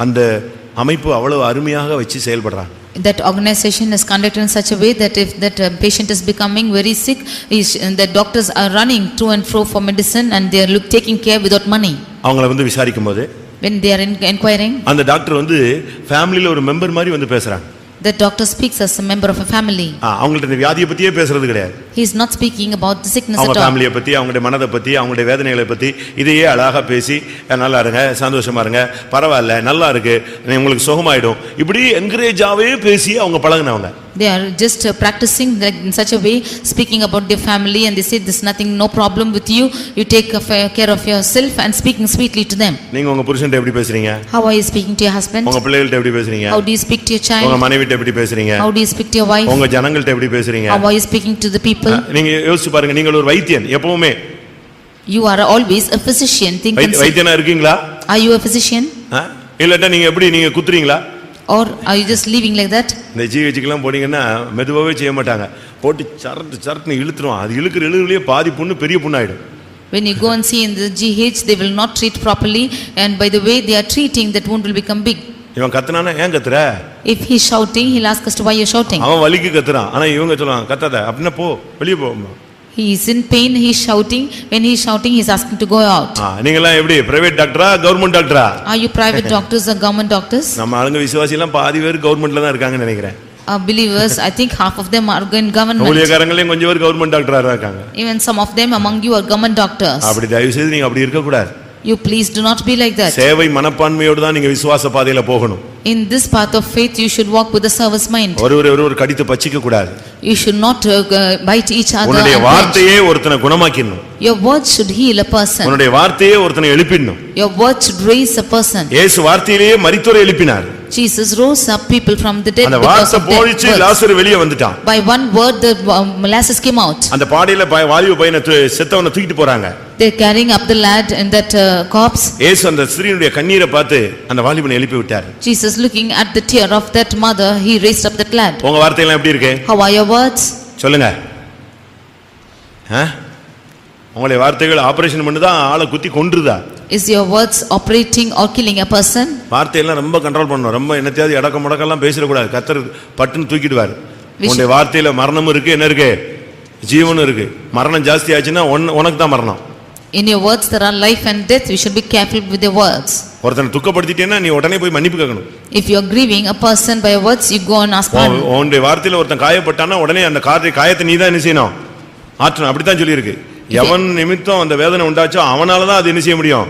அந்த அமைப்பு அவ்வளவு அருமையாக வச்சு செயல்படுறாங்க. That organization is conducted in such a way that if that patient is becoming very sick, the doctors are running to and fro for medicine and they are taking care without money. அவங்கள வந்து விசாரிக்கும்போது, when they are inquiring, அந்த doctor வந்து ஃபேமிலில ஒரு member மாதிரி வந்து பேசுறாங்க. The doctor speaks as a member of a family. அவங்கள்ட்ட இந்த வியாதியை பத்தியே பேசுறது கிடையாது. He is not speaking about the sickness அவங்க at all. ஃபேமிலியை பத்தி, அவங்களுடைய மனதை பத்தி, அவங்களுடைய வேதனைகளை பத்தி இதையே அழகா பேசி நல்லா இருங்க, சந்தோஷமா இருங்க, பரவாயில்ல, நல்லா இருக்கு, உங்களுக்கு சுகமாயிடும், இப்படி என்கரேஜாவே பேசி அவங்க பழகுனவங்க. They are just practicing like in such a way, speaking about their family, and they say there's nothing, no problem with you, you take care of yourself, and speaking sweetly to them. நீங்க உங்க புருஷன்ட்ட எப்படி பேசுறீங்க? How are you speaking to your husband? உங்க பிள்ளைகள்ட்ட எப்படி பேசுறீங்க? How do you speak to your child? உங்க மனைவிட்ட எப்படி பேசுறீங்க? How do you speak to your wife? உங்க ஜனங்கள்ட்ட எப்படி பேசுறீங்க? How are you speaking to the people? நீங்க யோசிச்சு பாருங்க, நீங்க ஒரு வைத்தியன், எப்பவுமே You are always a physician. Think and say. வைத்தியனா இருக்கீங்களா? Are you a physician? இல்லட்டா நீங்க எப்படி நீங்க குத்துறீங்களா? Or are you just living like that? இந்த ஜிஹெச்சுக்கெல்லாம் போனீங்கன்னா மெதுவாகவே செய்ய மாட்டாங்க, போட்டு சரட்டு இழுத்துருவான், அது இழுக்கிற இழுவிலேயே பாதி புண்ணு பெரிய புண்ணாயிடும். When you go and see in the GH, they will not treat properly, and by the way they are treating, that wound will become big. இவன் கத்துனானா ஏன் கத்துற? If he is shouting, he'll ask us to why you are shouting. அவன் வலிக்கு கத்துறான், ஆனா இவங்க சொல்லுவாங்க கத்தாத, அப்படின்னா போ, வெளியே போ. He is in pain, he is shouting. When he is shouting, he is asking to go out. நீங்களாம் எப்படி பிரைவேட் டாக்டரா கவர்மெண்ட் டாக்டரா? Are you private doctors or government doctors? நம்ம ஆளுங்க விசுவாசி எல்லாம் பாதி பேர் கவர்மெண்ட்ல தான் இருக்காங்கன்னு நினைக்கிறேன். Believers, I think half of them are in government. ஊழியக்காரங்களே கொஞ்சம் பேர் கவர்மெண்ட் டாக்டரா இருக்காங்க. Even some of them among you are government doctors. அப்படி தயவு செய்து நீங்க அப்படி இருக்க கூடாது. You please do not be like that. சேவை மனப்பான்மையோடு தான் நீங்க விசுவாச பாதையில போகணும். In this path of faith, you should walk with a service mind. ஒருவர் கடித்து பச்சிக்க கூடாது. You should not bite each other. உன்னுடைய வார்த்தையே ஒருத்தனை குணமாக்கிடணும். Your words should heal a person. உன்னுடைய வார்த்தையே ஒருத்தனை எழுப்பிடணும். Your words should raise a person. இயேசு வார்த்தையிலேயே மரித்தோரை எழுப்பினார். Jesus rose up people from the dead அந்த because வார்த்தை of their போயிச்சு, words. லாசரு வெளியே வந்துட்டான். By one word, the Lazarus came out. அந்த பாடையில வாலிப பையனை செத்தவனை தூக்கிட்டு போறாங்க. They're carrying up the lad in that corpse. இயேசு அந்த ஸ்திரீயுடைய கண்ணீரை பார்த்து அந்த வாலிபனை எழுப்பி விட்டார். Jesus, looking at the tear of that mother, he raised up that lad. உங்க வார்த்தையெல்லாம் எப்படி இருக்கு? How are your words? சொல்லுங்க. உங்களுடைய வார்த்தைகள் ஆபரேஷன் பண்ணுதா, ஆளை குத்தி கொன்றுதா? Is your words operating or killing a person? வார்த்தையெல்லாம் ரொம்ப கண்ட்ரோல் பண்ணணும். ரொம்ப என்னத்தையாவது இடக்க முடக்கெல்லாம் பேசிடக்கூடாது. கர்த்தர் பட்டுன்னு தூக்கிடுவார். உங்களுடைய வார்த்தையில மரணமும் இருக்கு, என்ன இருக்கு, ஜீவனும் இருக்கு. மரணம் ஜாஸ்தி ஆச்சுன்னா உனக்கு தான் மரணம். In your words there are life and death. We should be careful with your words. ஒருத்தனை துக்கப்படுத்திட்டேன்னா நீ உடனே போய் மன்னிப்பு கேட்கணும். If you are grieving a person by your words, you go and ask pardon. உன்னுடைய வார்த்தையில ஒருத்தன் காயப்பட்டானா உடனே அந்த காயத்தை நீ தான் என்ன செய்யணும், ஆற்றணும். அப்படித்தான் சொல்லி இருக்கு. எவன் நிமித்தம் அந்த வேதனை உண்டாச்சோ அவனால தான் அது என்ன செய்ய முடியும்,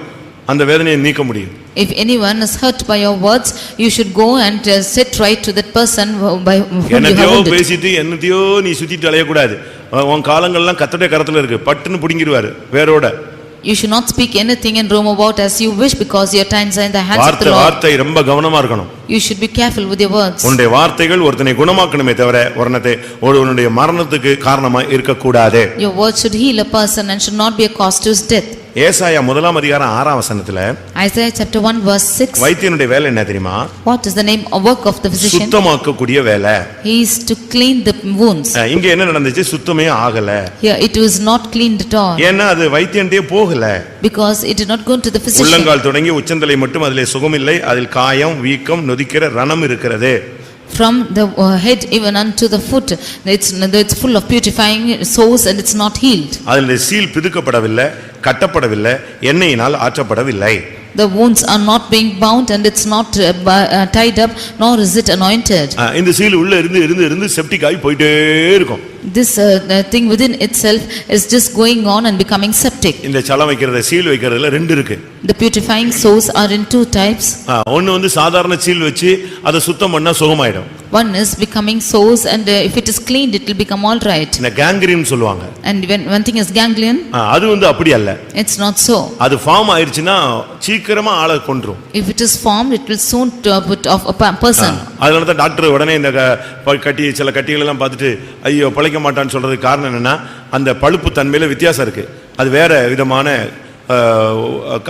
அந்த வேதனையை நீக்க முடியும். If anyone is hurt by your words, you should go and set right to that person by whom you have என்னத்தையோ wounded. பேசிட்டு என்னத்தையோ நீ சுத்திட்டு அலையக்கூடாது. உன் காலங்கள்லாம் கர்த்தருடைய கரத்துல இருக்கு, பட்டுன்னு பிடிங்கிடுவாரு வேரோட. You should not speak anything and roam about as you wish, because your times are in the hands of the Lord. வார்த்தை ரொம்ப கவனமா இருக்கணும். You should be careful with your words. உன்னுடைய வார்த்தைகள் ஒருத்தனை குணமாக்கணுமே தவிர ஒருவனுடைய மரணத்துக்கு காரணமா இருக்கக்கூடாது. Your words should heal a person and should not be a cause to his death. ஏசாயா 1:6 Isaiah chapter 1 verse 6. வைத்தியனுடைய வேலை என்ன தெரியுமா? What is the name or work of the physician? சுத்தமாக்கக்கூடிய வேலை. He is to clean the wounds. இங்க என்ன நடந்துச்சு? சுத்தமே ஆகல. Here it was not cleaned at all. ஏன்னா அது வைத்தியன்ட்டே போகல. Because it did not go to the physician. உள்ளங்கால் தொடங்கி உச்சந்தலை மட்டும் அதிலே சுகமில்லை, அதில் காயம், வீக்கம், நொதிக்கிற ரணம் இருக்கிறது. From the head even unto the foot, it's full of purifying sores and it's not healed. அதில் seal பிதுக்கப்படவில்லை, கட்டப்படவில்லை, எண்ணெயினால் ஆற்றப்படவில்லை. The wounds are not being bound and it's not tied up, nor is it anointed. இந்த seal உள்ள இருந்து septic ஆகி போயிட்டே இருக்கும். This thing within itself is just going on and becoming septic. இந்த சலம் வைக்கிறத சீல் வைக்கிறதுல ரெண்டு இருக்கு. The purifying sores are in two types. ஒன்னு சாதாரண சீல் வச்சு அதை சுத்தம் பண்ணா சுகமாயிடும். One is becoming sores, and if it is cleaned it will become all right. இந்த கேங்க்ரீன் சொல்லுவாங்க. And when one thing is ganglion, அது அப்படி அல்ல. it's not so. அது ஃபார்ம் ஆயிருச்சுனா சீக்கிரமா ஆளை கொன்றும். If it is formed, it will soon put off a person. அதனால தான் டாக்டர் உடனே இந்த சில கட்டிகள் எல்லாம் பார்த்துட்டு ஐயோ பழைக்க மாட்டான்னு சொல்றதுக்கு காரணம் என்னன்னா அந்த பழுப்பு தன்மையில வித்தியாசம் இருக்கு. அது வேற விதமான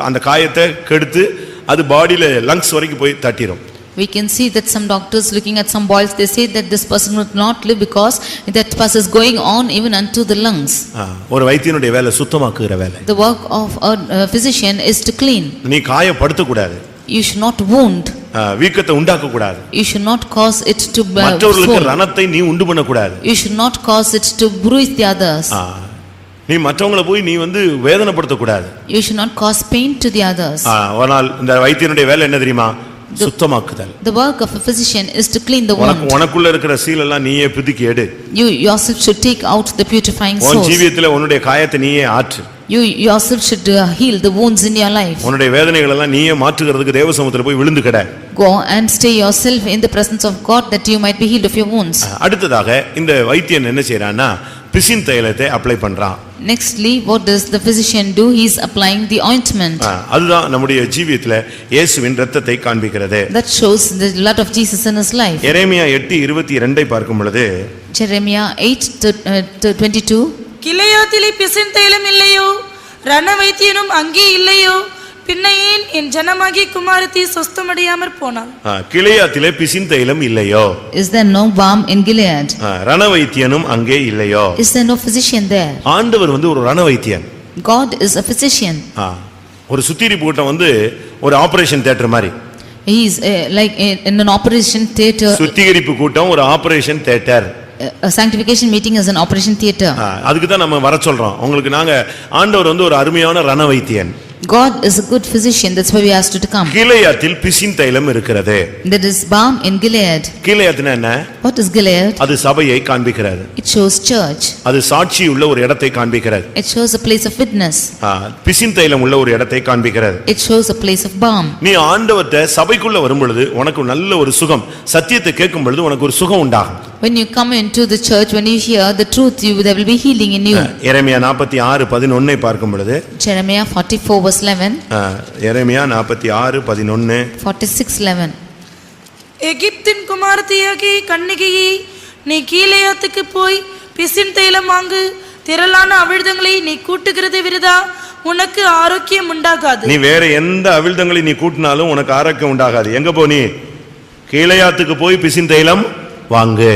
அந்த காயத்தை கெடுத்து அது பாடியில லங்ஸ் வரைக்கும் போய் தட்டிரும். We can see that some doctors looking at some boils, they say that this person would not live because that pus is going on even unto the lungs. ஒரு வைத்தியனுடைய வேலை சுத்தமாக்குற வேலை. The work of a physician is to clean. நீ காயப்படுத்த கூடாது. You should not wound. வீக்கத்தை உண்டாக்க கூடாது. You should not cause it to மற்றவர்களுக்கு ரணத்தை நீ உண்டு பண்ண கூடாது. You should not cause it to bruise the others. நீ மற்றவங்களை போய் நீ வேதனைப்படுத்த கூடாது. You should not cause pain to the others. ஆனால் இந்த வைத்தியனுடைய வேலை என்ன தெரியுமா? சுத்தமாக்குதல். The work of a physician is to clean the wound. உனக்குள்ள இருக்கிற சீல் எல்லாம் நீயே பிதுக்கி எடு. You yourself should take out the purifying உன் source. ஜீவியத்திலே உன்னுடைய காயத்தை நீயே ஆற்று. You yourself should heal the wounds in your life. உன்னுடைய வேதனைகள் எல்லாம் நீயே மாற்றுகிறதுக்கு தேவ சமூகத்துல போய் விழுந்து கிட. Go and stay yourself in the presence of God that you might be healed of your wounds. அடுத்ததாக இந்த வைத்தியன் என்ன செய்றான்னா பிசின் தைலத்தை அப்ளை பண்றான். Nextly, what does the physician do? He is applying the ointment. அதுதான் நம்முடைய ஜீவியத்திலே இயேசுவின் இரத்தத்தை காண்பிக்கிறது. That shows the blood of Jesus in his life. எரேமியா 8:22 பார்க்கும் பொழுது Jeremiah 8:22. கிளையாத்திலே பிசின் தைலம் இல்லையோ, ரண வைத்தியனும் அங்கே இல்லையோ, பின்னையேன் என் ஜனமாகிய குமாரத்தி சொஸ்தமடையாமற் போனாள். கிளையாத்திலே பிசின் தைலம் இல்லையோ. Is there no balm in Gilead? ரண வைத்தியனும் அங்கே இல்லையோ. Is there no physician there? ஆண்டவர் ஒரு ரண வைத்தியன். God is a physician. ஒரு சுத்திகரிப்பு கூட்டம் ஒரு ஆபரேஷன் தியேட்டர் மாதிரி. He is like in an operation theater. சுத்திகரிப்பு கூட்டம் ஒரு operation theatre. A sanctification meeting is an operation theater. அதுக்கு தான் நம்ம வர சொல்றோம். உங்களுக்கு நாங்க ஆண்டவர் ஒரு அருமையான ரண வைத்தியன். God is a good physician, that's why we asked you to come. கிளையாத்தில் பிசின் தைலம் இருக்கிறது. There is balm in Gilead. கிளையாத்னா என்ன? What is Gilead? அது சபையை காண்பிக்கிறது. It shows church. அது சாட்சி உள்ள ஒரு இடத்தை காண்பிக்கிறது. It shows a place of witness. பிசின் தைலம் உள்ள ஒரு இடத்தை காண்பிக்கிறது. It shows a place of balm. நீ ஆண்டவர்ட்ட சபைக்குள்ள வரும் பொழுது உனக்கு நல்ல ஒரு சுகம், சத்தியத்தை கேட்கும் பொழுது உனக்கு ஒரு சுகம் உண்டாகும். When you come into the church, when you hear the truth, there will be healing in you. எரேமியா 46:11 பார்க்கும் பொழுது Jeremiah 44:11. எரேமியா 46:11. 46:11. எகிப்தின் குமாரத்தியாகிய கன்னிகையே, நீ கீலேயாத்துக்கு போய் பிசின் தைலம் வாங்கு, திரளான அவிழ்தங்களை நீ கூட்டுகிறது விருதா, உனக்கு ஆரோக்கியம் உண்டாகாது. நீ வேற எந்த அவிழ்தங்களை நீ கூட்டினாலும் உனக்கு ஆரோக்கியம் உண்டாகாது. எங்க போ நீ? கீலேயாத்துக்கு போய் பிசின் தைலம் வாங்கு.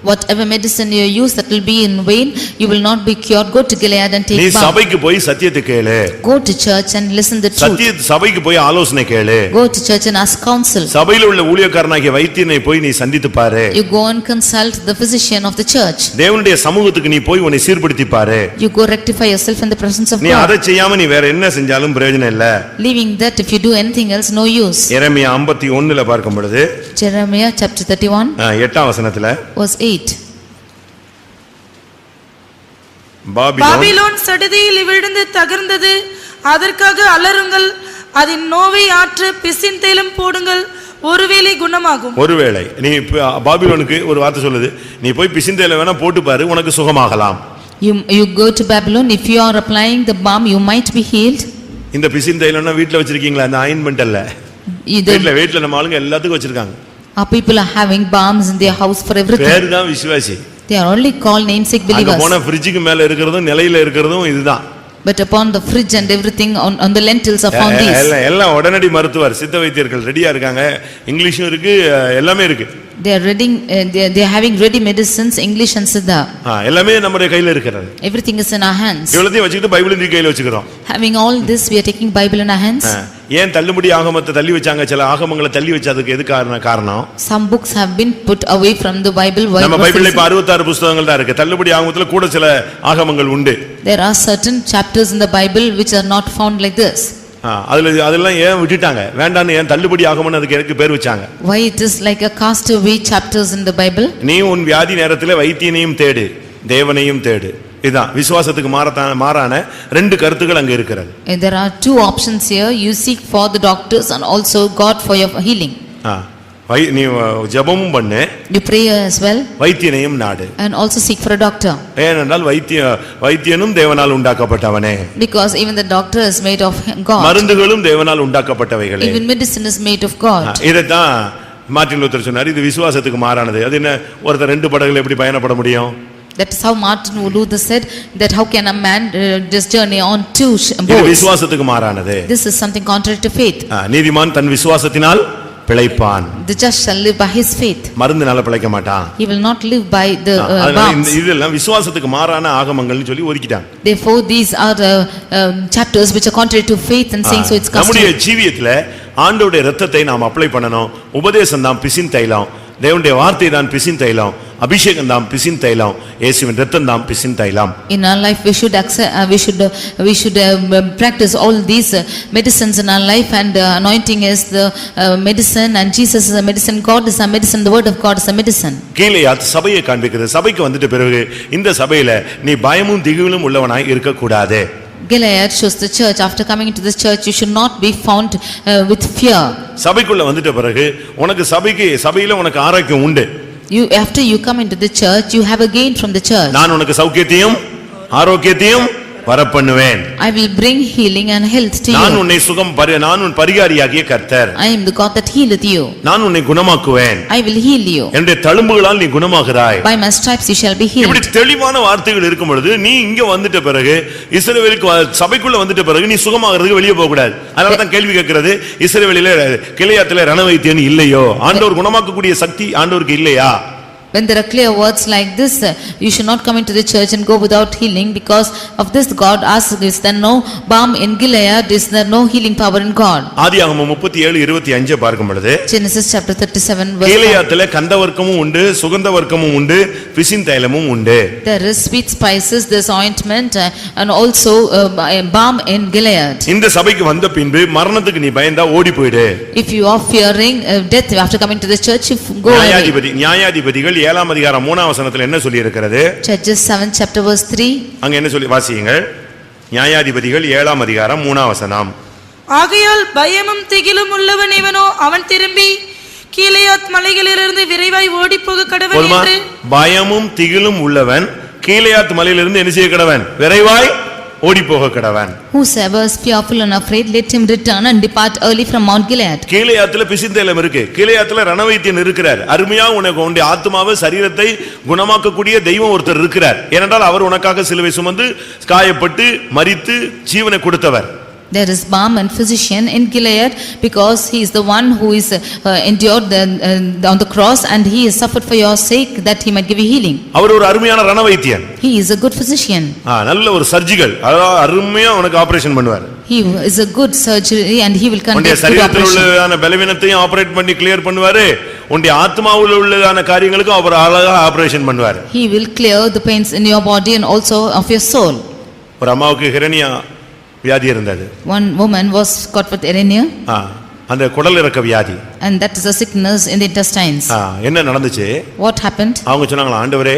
Whatever medicine you use, that will be in vain. You will not be cured. Go to Gilead and take நீ balm. சபைக்கு போய் சத்தியத்தை கேளு. Go to church and listen the truth. சபைக்கு போய் ஆலோசனை கேளு. Go to church and ask counsel. சபையில உள்ள ஊழியக்காரனாகிய வைத்தியனை போய் நீ சந்தித்து பாரு. You go and consult the physician of the church. தேவனுடைய சமூகத்துக்கு நீ போய் உன்னை சீர்படுத்தி பாரு. You go rectify yourself in the presence of நீ God. அதை செய்யாம நீ வேற என்ன செஞ்சாலும் பிரயோஜனம் இல்ல. Leaving that, if you do anything else, no use. எரேமியா 51 பார்க்கும் பொழுது Jeremiah chapter 31 8ஆம் வசனத்துல verse 8. பாபிலோன் சடுதியில் விழுந்து தகர்ந்தது, அதற்காக அலறுங்கள், அதன் நோவை ஆற்ற பிசின் தைலம் போடுங்கள், ஒருவேளை குணமாகும். ஒருவேளை நீ பாபிலோனுக்கு ஒரு வார்த்தை சொல்லுது, நீ போய் பிசின் தைலம் வேணா போட்டு பாரு, உனக்கு சுகமாகலாம். You go to Babylon, if you are applying the balm, you might be healed. இந்த பிசின் தைலம்னா வீட்ல வச்சிருக்கீங்களா? அந்த ஆயின்மென்ட் அல்ல. வீட்ல நம்ம ஆளுங்க எல்லாத்துக்கும் வச்சிருக்காங்க. Our people are having balms in their house for everything. பேரு தான் விசுவாசி. They are only called namesake believers. அங்க போனா ஃப்ரிட்ஜுக்கு மேல இருக்குறதும் நிலையில இருக்குறதும் இதுதான். But upon the fridge and everything on the lentils are found these. எல்லாம் உடனடி மருத்துவர், சித்த வைத்தியர்கள் ரெடியா இருக்காங்க. இங்கிலீஷும் இருக்கு, எல்லாமே இருக்கு. They are reading, they are having ready medicines, English and Siddha. எல்லாமே நம்முடைய கையில இருக்கிறது. Everything is in our hands. இவ்வளத்தையும் வச்சிட்டு பைபிளையும் கையில வச்சுக்கிறோம். Having all this, we are taking Bible in our hands. ஏன் தள்ளுபடி ஆகமத்தை தள்ளி வச்சாங்க? சில ஆகமங்களை தள்ளி வச்சதுக்கு எது காரணம்? Some books have been put away from the Bible. நம்ம பைபிள்ல 66 புத்தகங்கள் தான் இருக்கு. தள்ளுபடி ஆகமத்துல கூட சில ஆகமங்கள் உண்டு. There are certain chapters in the Bible which are not found like this. அதெல்லாம் ஏன் விட்டுட்டாங்க? வேண்டான்னு ஏன் தள்ளுபடி ஆகமன்னு அதுக்கு எனக்கு பேர் வச்சாங்க? Why it is like a castaway chapters in the Bible? நீ உன் வியாதி நேரத்துல வைத்தியனையும் தேடு, தேவனையும் தேடு. இதான் விசுவாசத்துக்கு மாறான ரெண்டு கருத்துக்கள் அங்க இருக்கிறது. There are two options here. You seek for the doctors and also God for your healing. நீ ஜெபமும் பண்ணு, you pray as well, வைத்தியனையும் நாடு, and also seek for a doctor. ஏனென்றால் வைத்தியனும் தேவனால் உண்டாக்கப்பட்டவனே. Because even the doctor is made of God. மருந்துகளும் தேவனால் உண்டாக்கப்பட்டவைகளே. Even medicine is made of God. இததான் Martin Luther சொன்னார், இது விசுவாசத்துக்கு மாறானது. அது என்ன, ஒருத்தர் ரெண்டு படகுல எப்படி பயணப்பட முடியும்? That is how Martin Luther said that how can a man just journey on two boats? இது விசுவாசத்துக்கு மாறானது. This is something contrary to faith. நீதிமான் தன் விசுவாசத்தினால் பிழைப்பான். The just shall live by his faith. மருந்துனால பிழைக்க மாட்டான். He will not live by the balms. இதெல்லாம் விசுவாசத்துக்கு மாறான ஆகமங்கள்னு சொல்லி ஒதுக்கிட்டாங்க. Therefore these are the chapters which are contrary to faith and saying so it's custom. நம்முடைய ஜீவியத்துல ஆண்டவருடைய இரத்தத்தை நாம் அப்ளை பண்ணணும். உபதேசம் தான் பிசின் தைலம். தேவனுடைய வார்த்தை தான் பிசின் தைலம், அபிஷேகம் தான் பிசின் தைலம், இயேசுவின் இரத்தம் தான் பிசின் தைலம். In our life we should practice all these medicines in our life, and anointing is the medicine, and Jesus is a medicine, God is a medicine, the word of God is a medicine. கீலேயாத் சபையை காண்பிக்கிறது. சபைக்கு வந்துட்ட பிறகு இந்த சபையில நீ பயமும் திகிலும் உள்ளவனாய் இருக்க கூடாது. Gilead shows the church, after coming into this church you should not be found with fear. சபைக்குள்ள வந்துட்ட பிறகு உனக்கு சபையில உனக்கு ஆரோக்கியம் உண்டு. After you come into the church you have a gain from the church. நான் உனக்கு சௌக்கியத்தையும் ஆரோக்கியத்தையும் வரப்பண்ணுவேன். I will bring healing and health to you. நான் உன் பரிகாரியாகிய கர்த்தர். I am the God that healeth you. நான் உன்னை குணமாக்குவேன். I will heal you. என்னுடைய தழும்புகளால் நீ குணமாகிறாய். By my stripes you shall be healed. இப்படி தெளிவான வார்த்தைகள் இருக்கும் பொழுது நீ இங்க வந்துட்ட பிறகு இஸ்ரவேலுக்கு சபைக்குள்ள வந்துட்ட பிறகு நீ சுகமாகிறதுக்கு வெளியே போக கூடாது. அதனால தான் கேள்வி கேட்கிறது, இஸ்ரவேலிலே கிளையாத்திலே ரணவைத்தியன் இல்லையோ? ஆண்டவர் குணமாக்கக்கூடிய சக்தி ஆண்டவருக்கு இல்லையா? When there are clear words like this, you should not come into the church and go without healing. Because of this God asks, is there no balm in Gilead? Is there no healing power in God? ஆதியாகமம் 37:25 பார்க்கும் பொழுது Genesis chapter 37 verse 5. கிளையாத்திலே கந்தவர்க்கமும் உண்டு, சுகந்தவர்க்கமும் உண்டு, பிசின் தைலமும் உண்டு. There is sweet spices, there's ointment, and also balm in Gilead. இந்த சபைக்கு வந்த பின்பு மரணத்துக்கு நீ பயந்தா ஓடி போயிடு. If you are fearing death after coming to this church, you go away. நியாயாதிபதிகள் 7ஆம் அதிகாரம் 3ஆம் வசனத்தில் என்ன சொல்லி இருக்கிறது? Judges 7 chapter verse 3. அங்க என்ன சொல்லி வாசியுங்கள்? நியாயாதிபதிகள் 7ஆம் அதிகாரம் 3ஆம் வசனம். ஆகையால் பயமும் திகிலும் உள்ளவன் இவனோ, அவன் திரும்பி கீலேயாத் மலைகளிலிருந்து விரைவாய் ஓடி போக கடவன் என்று. பயமும் திகிலும் உள்ளவன் கீலேயாத் மலையிலிருந்து என்ன செய்ய கடவன்? விரைவாய் ஓடி போக கடவன். Whosoever is fearful and afraid, let him return and depart early from Mount Gilead. கீலேயாத்துல பிசின் தைலம் இருக்கு, கீலேயாத்துல ரணவைத்தியன் இருக்கிறார். அருமையா உனக்கு உன்னுடைய ஆத்மாவை சரீரத்தை குணமாக்கக்கூடிய தெய்வம் ஒருத்தர் இருக்கிறார். ஏனென்றால் அவர் உனக்காக சிலுவை சுமந்து காயப்பட்டு மரித்து ஜீவனை கொடுத்தவர். There is balm and physician in Gilead, because he is the one who is endured on the cross, and he has suffered for your sake that he might give you healing. அவர் ஒரு அருமையான ரணவைத்தியன். He is a good physician. நல்ல ஒரு surgical, அருமையா உனக்கு operation பண்ணுவார். He is a good surgery and he will conduct good சரீரத்தில் operation. உள்ளதான பலவீனத்தையும் operate பண்ணி கிளியர் பண்ணுவாரு. உன்னுடைய ஆத்மாவில் உள்ளதான காரியங்களுக்கு அவர் அழகா ஆபரேஷன் பண்ணுவார். He will clear the pains in your body and also of your soul. ஒரு அம்மாவுக்கு ஹிரணியா வியாதி இருந்தது. One woman was caught with hernia. அந்த குடல் இறக்க வியாதி. And that is a sickness in the intestines. என்ன நடந்துச்சு? What happened? அவங்க சொன்னாங்களா, ஆண்டவரே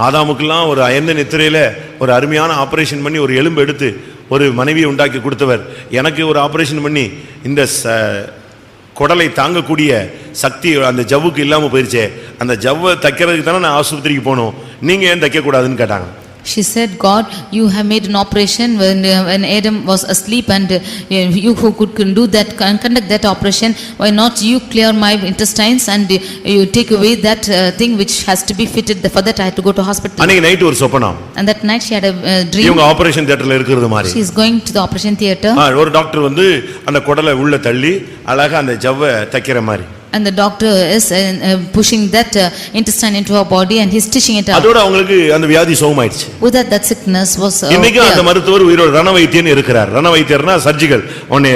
ஆதாமுக்கெல்லாம் ஒரு அயர்ந்த நித்திரையில ஒரு அருமையான ஆபரேஷன் பண்ணி ஒரு எலும்பு எடுத்து ஒரு மனைவியை உண்டாக்கி கொடுத்தவர், எனக்கு ஒரு ஆபரேஷன் பண்ணி இந்த குடலை தாங்கக்கூடிய சக்தி அந்த ஜவ்வுக்கு இல்லாம போயிருச்சே, அந்த ஜவ்வை தைக்கிறதுக்கு தானே நான் ஆஸ்பத்திரிக்கு போகணும், நீங்க ஏன் தைக்க கூடாதுன்னு கேட்டாங்க. She said, God, you have made an operation when Adam was asleep, and you who could do that, conduct that operation, why not you clear my intestines and you take away that thing which has to be fitted? For that I had to go to hospital. அன்னைக்கு night ஒரு சொப்பனம். And that night she had a dream. இவங்க operation தியேட்டர்ல இருக்கிறது மாதிரி. She is going to the operation theater. ஒரு doctor வந்து அந்த குடலை உள்ள தள்ளி அழகா அந்த ஜவ்வை தைக்கிற மாதிரி. And the doctor is pushing that intestine into her body and he is stitching it up. அதோட அவங்களுக்கு அந்த வியாதி சுகமாயிடுச்சு. With that sickness was இன்னைக்கு அந்த மருத்துவர் உயிரோட ரணவைத்தியன் இருக்கிறார். ரணவைத்தியர்னா சர்ஜிக்கல், உன்னை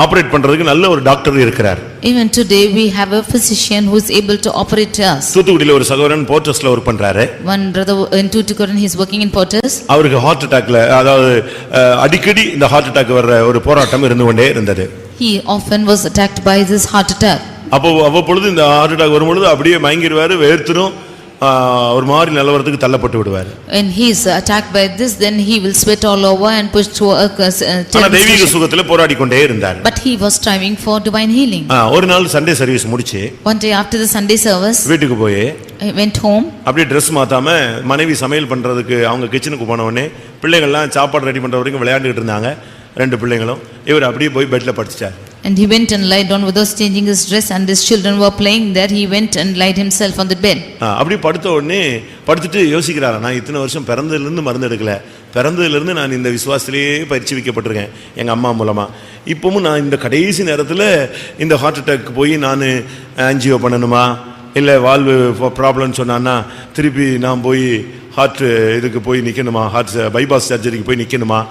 ஆபரேட் பண்றதுக்கு நல்ல ஒரு டாக்டர் இருக்கிறார். Even today we have a physician who is able to operate us. தூத்துக்குடியில ஒரு சகோதரன் போர்ட்டஸ்ல வர்க் பண்றாரு. One brother in Tuticorin, he is working in Portus. அவருக்கு ஹார்ட் அட்டாக்ல, அதாவது அடிக்கடி இந்த ஹார்ட் அட்டாக் வர்ற ஒரு போராட்டம் இருந்து கொண்டே இருந்தது. He often was attacked by this heart attack. அவ்வப்பொழுது இந்த ஹார்ட் அட்டாக் வரும்பொழுது அப்படியே மயங்கிடுவாரு, வேர்த்துரும், ஒரு மாதிரி நிலவரத்துக்கு தள்ளப்பட்டு விடுவார். When he is attacked by this, then he will sweat all over and push to தெய்வீக சுகத்துல போராடி கொண்டே இருந்தார். But he was striving for divine healing. ஒரு நாள் சண்டே சர்வீஸ் முடிச்சு one day after the Sunday service, வீட்டுக்கு போய் went home. அப்படியே Dress மாத்தாம மனைவி சமையல் பண்றதுக்கு அவங்க கிச்சனுக்கு போன உடனே பிள்ளைகள்லாம் சாப்பாடு ரெடி பண்ற வரைக்கும் விளையாண்டுட்டு இருந்தாங்க. ரெண்டு பிள்ளைகளும் இவர் அப்படியே போய் பெட்ல படுத்துட்டார். And he went and lied down without changing his dress, and his children were playing there. He went and laid himself on the bed. அப்படி படுத்த உடனே படுத்துட்டு யோசிக்கிறாரா, நான் இத்தனை வருஷம் பிறந்ததுல இருந்து மருந்து எடுக்கல, பிறந்ததுல இருந்து நான் இந்த விசுவாசத்திலேயே பயிற்சி வைக்கப்பட்டிருக்கேன் எங்க அம்மா மூலமா. இப்பவும் நான் இந்த கடைசி நேரத்துல இந்த ஹார்ட் அட்டாக் போய் நான் ஆன்ஜியோ பண்ணணுமா, இல்லை வால்வு ப்ராப்ளம்னு சொன்னான்னா திருப்பி நான் போய் ஹார்ட் இதுக்கு போய் நிற்கணுமா, ஹார்ட் பைபாஸ் சர்ஜரிக்கு போய் நிற்கணுமா,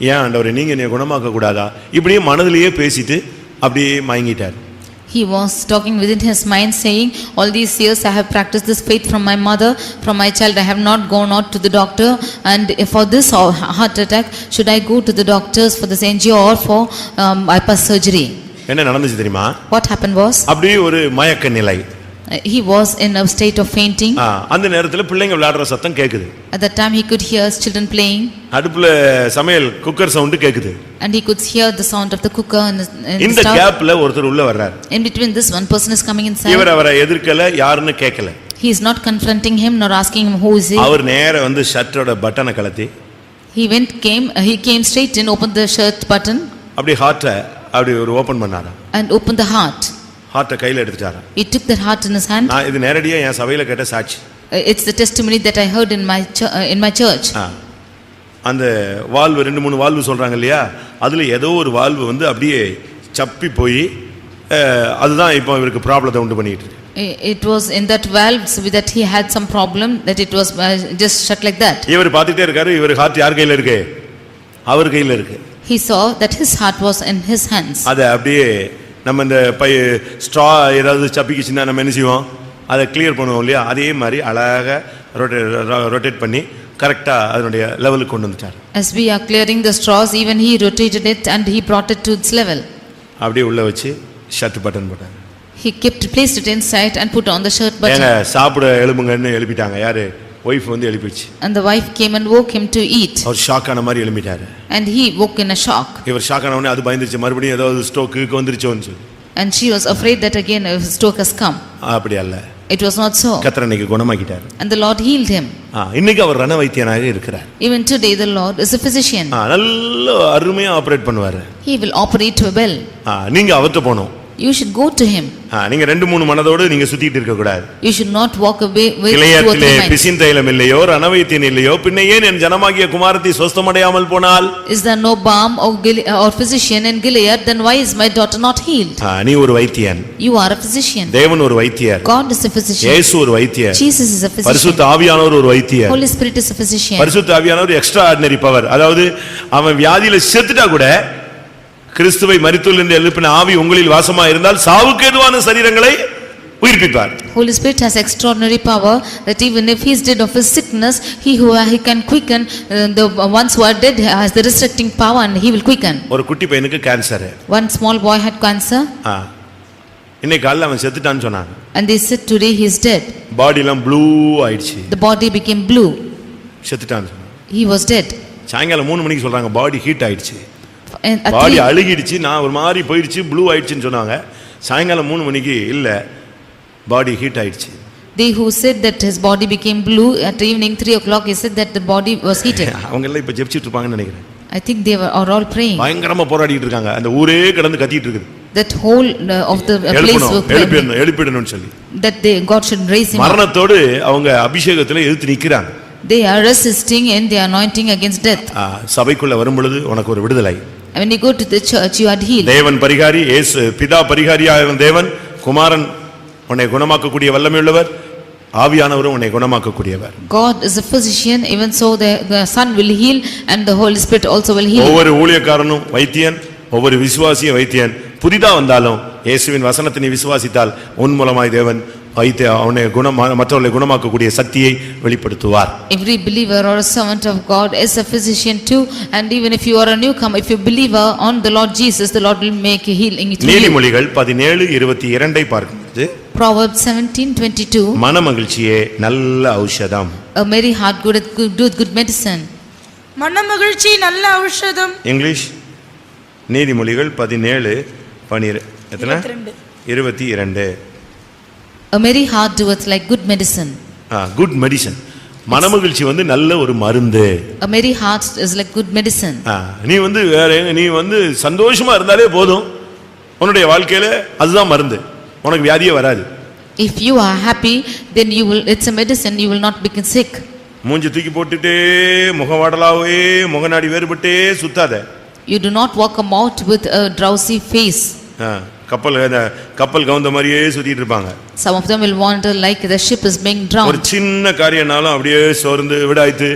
ஏன் ஆண்டவரே நீங்க என்னை குணமாக்க கூடாதா, இப்படியே மனதிலேயே பேசிட்டு அப்படியே மயங்கிட்டார். He was talking within his mind saying, all these years I have practiced this faith from my mother, from my child I have not gone out to the doctor, and for this heart attack should I go to the doctors for this angio or for bypass surgery? என்ன நடந்துச்சு தெரியுமா? What happened was, அப்படியே ஒரு மயக்க நிலை. he was in a state of fainting. அந்த நேரத்துல பிள்ளைங்க விளையாடுற சத்தம் கேக்குது. At that time he could hear children playing. அடுப்புல சமையல் குக்கர் சவுண்ட் கேக்குது. And he could hear the sound of the cooker in இந்த the stove. கேப்ல ஒருத்தர் உள்ள வர்றார். In between this, one person is coming inside. இவர் அவரை எதிர்க்கல, யாருன்னு கேட்கல. He is not confronting him nor asking him who is he. அவர் நேரா வந்து ஷர்ட்டோட பட்டனை கலத்தி He came straight in, opened the shirt button அப்படி ஹார்ட்ட அப்படி ஒரு ஓபன் பண்ணாராம். and opened the heart. ஹார்ட்ட கையில எடுத்துட்டாராம். He took that heart in his hand. நான் இது நேரடியா என் சபையில கேட்ட சாட்சி. It's the testimony that I heard in my church. அந்த வால்வு 2-3 வால்வு சொல்றாங்க இல்லையா, அதுல ஏதோ ஒரு வால்வு வந்து அப்படியே சப்பி போய் அதுதான் இப்போ இவருக்கு ப்ராப்ளத்தை உண்டு பண்ணிட்டு இருக்கு. It was in that valve so that he had some problem, that it was just shut like that. இவர் பார்த்துட்டே இருக்காரு, இவர் ஹார்ட் யார் கையில இருக்கு? அவர் கையில இருக்கு. He saw that his heart was in his hands. அத அப்படியே நம்ம இந்த ஸ்ட்ரா ஏதாவது சப்பிக்கிச்சுன்னா நம்ம என்ன செய்வோம், அதை கிளியர் பண்ணுவோம் இல்லையா, அதே மாதிரி அழகாக ரொட்டேட் பண்ணி கரெக்டா அதனுடைய லெவலுக்கு கொண்டு வந்துட்டார். As we are clearing the straws, even he rotated it and he brought it to its level. அப்படியே உள்ள வச்சு ஷர்ட் பட்டன் போட்டார். He placed it inside and put on the shirt button. ஏங்க சாப்பிட எழும்புங்கன்னு எழுப்பிட்டாங்க. யாரு? வைஃப் வந்து எழுப்பிச்சு. And the wife came and woke him to eat. அவர் ஷாக் ஆன மாதிரி எழும்பிட்டாரு. And he woke in a shock. இவர் ஷாக் ஆன உடனே அது பயந்துச்சு, மறுபடியும் ஏதாவது ஸ்ட்ரோக்கு வந்துருச்சோன்னு சொல்லி. And she was afraid that again a stroke has come. அப்படி அல்ல. It was not so. கர்த்தர் இன்னைக்கு குணமாக்கிட்டார். And the Lord healed him. இன்னைக்கு அவர் ரண வைத்தியனாக இருக்கிறார். Even today the Lord is a physician. நல்ல அருமையா ஆபரேட் பண்ணுவாரு. He will operate well. நீங்க அவர்ட்ட போணும். You should go to him. நீங்க 2-3 மனதோடு நீங்க சுத்திட்டு இருக்க கூடாது. You should not walk away with கிளையத்திலே பிசின்தைலம் இல்லையோ, ரணவைத்தியன் இல்லையோ, பின்ன ஏன் என் ஜனமாகிய குமாரத்தி சொஸ்தமடையாமல் போனாள்? Is there no balm or physician in Gilead? Then why is my daughter not healed? நீ ஒரு வைத்தியன். You are a physician. தேவன் ஒரு வைத்தியர். God is a physician. இயேசு ஒரு வைத்தியர். Jesus is a physician. பரிசுத்த ஆவியானவர் ஒரு வைத்தியர். Holy Spirit is a physician. பரிசுத்த ஆவியானவர் எக்ஸ்ட்ரா ஆர்டினரி பவர். அதாவது அவன் வியாதியில செத்துட்டா கூட கிறிஸ்துவை மரித்தோரிலிருந்து எழுப்பின ஆவி உங்களில் வாசமா இருந்தால் சாவுக்கு ஏதுவான சரீரங்களை உயிர்ப்பிப்பார். Holy Spirit has extraordinary power that even if he is dead of his sickness, he can quicken the ones who are dead, has the resurrecting power and he will quicken. ஒரு குட்டி பையனுக்கு cancer. One small boy had cancer. இன்னைக்கு காலையில அவன் செத்துட்டான்னு சொன்னாங்க. And they said today he is dead. பாடி எல்லாம் blue ஆயிடுச்சு. The body became blue. செத்துட்டான்னு. He was dead. சாயங்காலம் 3 மணிக்கு சொல்றாங்க பாடி ஹீட் ஆயிடுச்சு. At பாடி அழுகிடுச்சு, நான் ஒரு மாதிரி போயிடுச்சு, ப்ளூ ஆயிடுச்சுன்னு சொன்னாங்க. சாயங்காலம் 3 மணிக்கு இல்ல, பாடி ஹீட் ஆயிடுச்சு. They who said that his body became blue at evening 3 o'clock, he said that the body was heated. அவங்க எல்லாம் இப்ப ஜெபிச்சிட்டு இருப்பாங்கன்னு நினைக்கிறேன். I think they are all praying. பயங்கரமா போராடிட்டு இருக்காங்க. அந்த ஊரே கிடந்து கத்திட்டு இருக்குது. That whole of the place were praying. எழுப்பிடணும்னு சொல்லி. That God should raise him. மரணத்தோடு அவங்க அபிஷேகத்துல எதிர்த்து நிக்கிறாங்க. They are resisting in their anointing against death. சபைக்குள்ள வரும் பொழுது உனக்கு ஒரு விடுதலை. When you go to the church, you are healed. தேவன் பரிகாரி, இயேசு பிதா பரிகாரியாக தேவன், குமாரன் உன்னை குணமாக்கக்கூடிய வல்லமையுள்ளவர், ஆவியானவரும் உன்னை குணமாக்கக்கூடியவர். God is a physician, even so the Son will heal and the Holy Spirit also will heal. ஒவ்வொரு ஊழியக்காரனும் வைத்தியன், ஒவ்வொரு விசுவாசியும் வைத்தியன். புதிதா வந்தாலும் இயேசுவின் வசனத்தை நீ விசுவாசித்தால் உன் மூலமாய் தேவன் அவனை மற்றவர்களை குணமாக்கக்கூடிய சக்தியை வெளிப்படுத்துவார். Every believer or a servant of God is a physician too, and even if you are a newcomer, if you believer on the Lord Jesus, the Lord will make healing to you. நீதிமொழிகள் 17:22 பார்க்கும்போது Proverbs 17:22 மனமகிழ்ச்சியே நல்ல ஔஷதம். A merry heart good medicine. மனமகிழ்ச்சி நல்ல ஔஷதம். English நீதிமொழிகள் 17:12 எத்தனை? 22. A merry heart doeth like good medicine. Good medicine. மனமகிழ்ச்சி வந்து நல்ல ஒரு மருந்து. A merry heart is like good medicine. நீ வந்து நீ வந்து சந்தோஷமா இருந்தாலே போதும், உன்னுடைய வாழ்க்கையில அதுதான் மருந்து, உனக்கு வியாதியே வராது. If you are happy, then you will, it's a medicine, you will not become sick. மூஞ்சி தூக்கி போட்டுட்டே முகவாடலாவே முகநாடி வேறுபட்டே சுத்தாத. You do not walk about with a drowsy face. கப்பல் கவுந்த மாதிரியே சுத்திட்டு இருப்பாங்க. Some of them will wander like the ship is being drowned. ஒரு சின்ன காரியனாலும் அப்படியே சோர்ந்து விடாய்த்து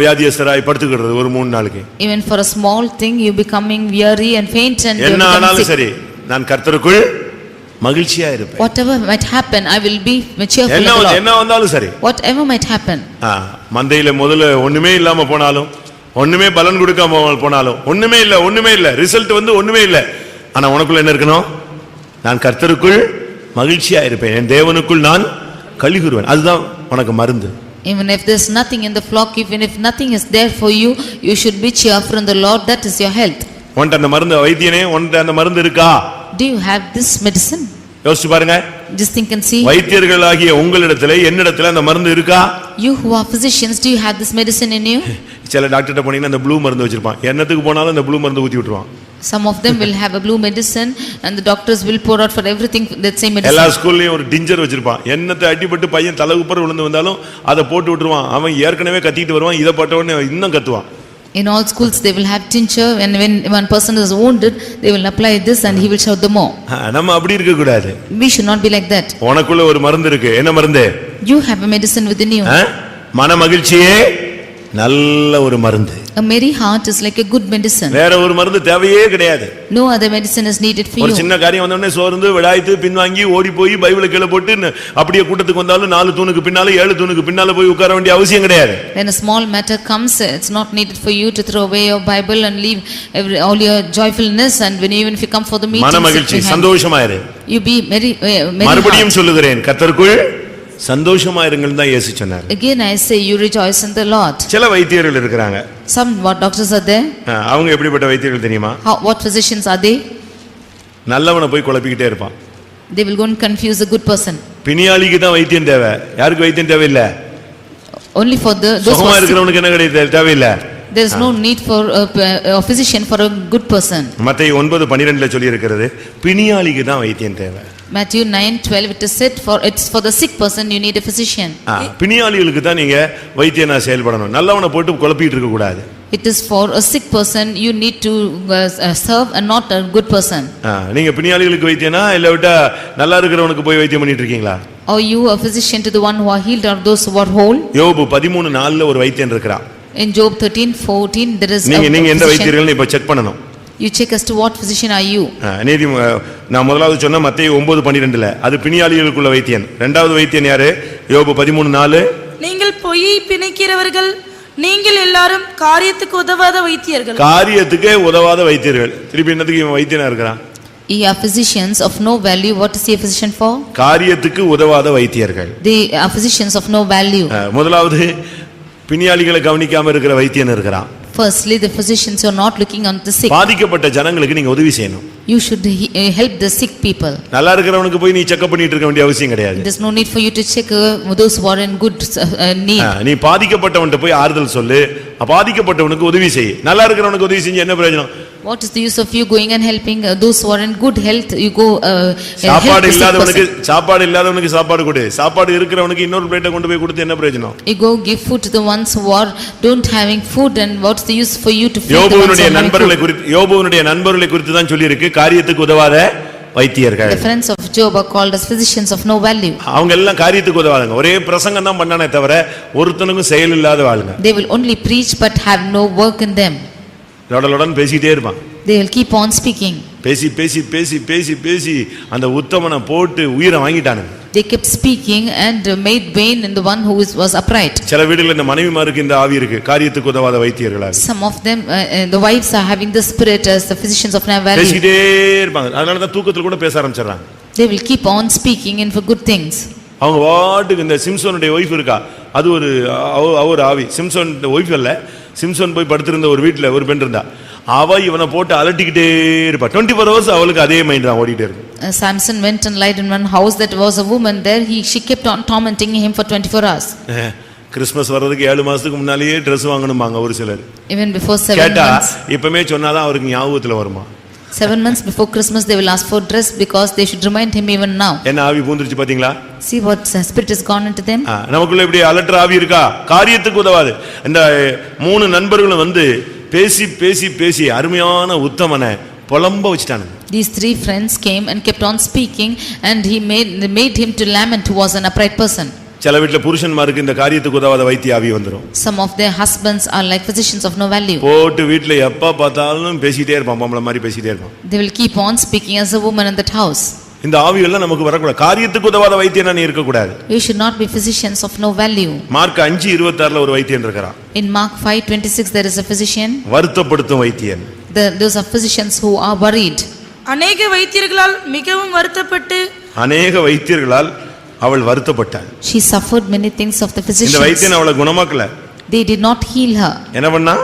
வியாதியஸ்தராய் படுத்துக்கிறது ஒரு 3 நாளுக்கு. Even for a small thing you becoming weary and faint and என்ன ஆனாலும் சரி, நான் கர்த்தருக்குள் மகிழ்ச்சியா இருப்பேன். Whatever might happen, I will be cheerful in the Lord. என்ன வந்தாலும் சரி. Whatever might happen. மந்தையில முதல்ல ஒண்ணுமே இல்லாம போனாலும், ஒண்ணுமே பலன் கொடுக்காம போனாலும், ஒண்ணுமே இல்ல ரிசல்ட் வந்து ஒண்ணுமே இல்ல. ஆனா உனக்குள்ள என்ன இருக்கணும்? நான் கர்த்தருக்குள் மகிழ்ச்சியா இருப்பேன், என் தேவனுக்குள் நான் களி கூறுவேன். அதுதான் உனக்கு மருந்து. Even if there's nothing in the flock, even if nothing is there for you, you should be cheerful in the Lord. That is your health. உன்கிட்ட அந்த மருந்து, வைத்தியனே உன்கிட்ட அந்த மருந்து இருக்கா? Do you have this medicine? யோசிச்சு பாருங்க. Just think and see. வைத்தியர்களாகிய உங்களிடத்துல என்னிடத்துல அந்த மருந்து இருக்கா? You who are physicians, do you have this medicine in you? சில டாக்டர்ட்ட போனீங்கன்னா அந்த ப்ளூ மருந்து வச்சிருப்பான். என்னத்துக்கு போனாலும் அந்த ப்ளூ மருந்து ஊத்தி விட்டுருவான். Some of them will have a blue medicine and the doctors will pour out for everything that same medicine. எல்லா ஸ்கூல்லயும் ஒரு டிஞ்சர் வச்சிருப்பான். என்னத்தை அடிபட்டு பையன் தலகுப்பற விழுந்து வந்தாலும் அதை போட்டு விட்டுருவான். அவன் ஏற்கனவே கத்திட்டு வருவான், இதை போட்ட உடனே இன்னும் கத்துவான். In all schools they will have tincture, and when one person is wounded they will apply this and he will shout the more. நம்ம அப்படி இருக்க கூடாது. We should not be like that. உனக்குள்ள ஒரு மருந்து இருக்கு. என்ன மருந்து? You have a medicine within you. மன மகிழ்ச்சியே நல்ல ஒரு மருந்து. A merry heart is like a good medicine. வேற ஒரு மருந்து தேவையே கிடையாது. No other medicine is needed for you. ஒரு சின்ன காரியம் வந்த உடனே சோர்ந்து விடாய்த்து பின்வாங்கி ஓடி போய் பைபிளை கீழ போட்டு அப்படியே கூட்டத்துக்கு வந்தாலும் 4 தூணுக்கு பின்னால 7 தூணுக்கு பின்னால போய் உட்கார வேண்டிய அவசியம் கிடையாது. When a small matter comes, it's not needed for you to throw away your Bible and leave all your joyfulness, and when even if you come for the meeting, மன மகிழ்ச்சி, சந்தோஷமா இரு. You be merry. மறுபடியும் சொல்லுகிறேன், கர்த்தருக்குள் சந்தோஷமா இருங்கள் தான் இயேசு சொன்னார். Again I say, you rejoice in the Lord. சில வைத்தியர்கள் இருக்காங்க. Some what doctors are there? அவங்க எப்படிப்பட்ட வைத்தியர்கள் தெரியுமா? What physicians are they? நல்லவனை போய் குழப்பிக்கிட்டே இருப்பான். They will go and confuse a good person. பிணியாளிக்கு தான் வைத்தியம் தேவை, யாருக்கு வைத்தியம் தேவையில்ல. Only for those சுகமா இருக்கிறவனுக்கு என்ன கிடையாது, தேவையில்லை. There is no need for a physician for a good person. மத்தேயு 9:12 சொல்லி இருக்கிறது, பிணியாளிக்கு தான் வைத்தியம் தேவை. Matthew 9:12 it is said, it's for the sick person you need a physician. பிணியாளிகளுக்கு தான் நீங்க வைத்தியனா செயல்படணும். நல்லவனை போட்டு குழப்பிட்டு இருக்க கூடாது. It is for a sick person you need to serve and not a good person. நீங்க பிணியாளிகளுக்கு வைத்தியனா இல்ல விட்டா நல்லா இருக்கிறவனுக்கு போய் வைத்தியம் பண்ணிட்டு இருக்கீங்களா? Or you a physician to the one who are healed or those who are whole? யோபு 13:4 ஒரு வைத்தியன் இருக்கிறான். In Job 13:14 there is நீங்க எந்த வைத்தியர்கள்னு இப்ப செக் பண்ணணும். You check as to what physician are you. நீதி நான் முதலாவது சொன்ன மத்தேயு 9:12 அது பிணியாளிகளுக்குள்ள வைத்தியன். இரண்டாவது வைத்தியன் யாரு? யோபு 13:4 நீங்கள் பொய்யை பிணைக்கிறவர்கள், நீங்கள் எல்லாரும் காரியத்துக்கு உதவாத வைத்தியர்கள். காரியத்துக்கே உதவாத வைத்தியர்கள். திருப்பி என்னத்துக்கு இவன் வைத்தியனா இருக்கிறான்? Ye are physicians of no value. What is he a physician for? காரியத்துக்கு உதவாத வைத்தியர்கள். They are physicians of no value. முதலாவது பிணியாளிகளை கவனிக்காம இருக்கிற வைத்தியன் இருக்கிறான். Firstly, the physicians who are not looking on the sick. பாதிக்கப்பட்ட ஜனங்களுக்கு நீங்க உதவி செய்யணும். You should help the sick people. நல்லா இருக்கிறவனுக்கு போய் நீ செக்அப் பண்ணிட்டு இருக்க வேண்டிய அவசியம் கிடையாது. There's no need for you to check those who are in good need. நீ பாதிக்கப்பட்டவன்ட்ட போய் ஆறுதல் சொல்லு, பாதிக்கப்பட்டவனுக்கு உதவி செய். நல்லா இருக்கிறவனுக்கு உதவி செஞ்சு என்ன பிரயோஜனம்? What is the use of you going and helping those who are in good health? You go சாப்பாடு இல்லாதவனுக்கு சாப்பாடு கொடு, சாப்பாடு இருக்கிறவனுக்கு இன்னொரு பிளேட்டை கொண்டு போய் கொடுத்து என்ன பிரயோஜனம்? You go give food to the ones who are don't having food, and what's the use for you to feed the ones who are having food? யோபுவினுடைய நண்பர்களை குறித்து தான் சொல்லி இருக்கு, காரியத்துக்கு உதவாத வைத்தியர்கள். The friends of Job are called as physicians of no value. அவங்க எல்லாம் காரியத்துக்கு உதவாதங்க, ஒரே பிரசங்கம் தான் பண்ணானே தவிர ஒருத்தனுக்கும் செயல் இல்லாத வாழ்ங்க. They will only preach but have no work in them. லொடலொடன் பேசிட்டே இருப்பான். They will keep on speaking. பேசி பேசி பேசி பேசி பேசி அந்த உத்தமனை போட்டு உயிரை வாங்கிட்டானுங்க. They kept speaking and made vain in the one who was upright. சில வீடுகளில் இந்த மனைவிமாருக்கு இந்த ஆவி இருக்கு, காரியத்துக்கு உதவாத வைத்தியர்களா. Some of them the wives are having the spirit as the physicians of no value. பேசிட்டே இருப்பாங்க, அதனால தான் தூக்கத்துல கூட பேச ஆரம்பிச்சறாங்க. They will keep on speaking in for good things. அவங்க வாட்டுக்கு இந்த சிம்சோனுடைய வைஃப் இருக்கா, அது ஒரு ஆவி. சிம்சோன் வைஃப் அல்ல, சிம்சோன் போய் படுத்திருந்த ஒரு வீட்டுல ஒரு பெண் இருந்தா, அவ இவனை போட்டு அலட்டிக்கிட்டே இருப்பா. 24 hours அவளுக்கு அதே மைண்ட் தான் ஓடிட்டே இருக்கும். Samson went and lied in one house that was a woman there. She kept on tormenting him for 24 hours. Christmas வர்றதுக்கு 7 மாசத்துக்கு முன்னாலேயே Dress வாங்கணும்பாங்க ஒரு சிலர். Even before 7 கேட்டா months. இப்பமே சொன்னாதான் அவருக்கு ஞாபகத்துல வருமா? 7 months before Christmas they will ask for dress because they should remind him even now. என்ன ஆவி பூந்துருச்சு பாத்தீங்களா? See what spirit has gone into them. நமக்குள்ள இப்படி அலட்ற ஆவி இருக்கா, காரியத்துக்கு உதவாது. இந்த 3 நண்பர்களும் வந்து பேசி பேசி பேசி அருமையான உத்தமனை புலம்ப வச்சிட்டானுங்க. These 3 friends came and kept on speaking, and they made him to lament who was an upright person. சில வீட்ல புருஷன்மாருக்கு இந்த காரியத்துக்கு உதவாத வைத்திய ஆவி வந்துரும். Some of their husbands are like physicians of no value. போட்டு வீட்ல எப்ப பார்த்தாலும் பேசிட்டே இருப்பான், பொம்பளை மாதிரி பேசிட்டே இருப்பான். They will keep on speaking as a woman in that house. இந்த ஆவியெல்லாம் நமக்கு வரக்கூடாது. காரியத்துக்கு உதவாத வைத்தியனா நீ இருக்கக்கூடாது. You should not be physicians of no value. Mark 5:26 ஒரு வைத்தியன் இருக்கிறான். In Mark 5:26 there is a physician. வருத்தப்படுத்தும் Vaithiyan. Those are physicians who are worried. அநேக வைத்தியர்களால் மிகவும் வருத்தப்பட்டு அநேக வைத்தியர்களால் அவள் வருத்தப்பட்டாள். She suffered many things of the இந்த physicians. வைத்தியன் அவளை குணமாக்கல. They did not heal her. என்ன பண்ணா?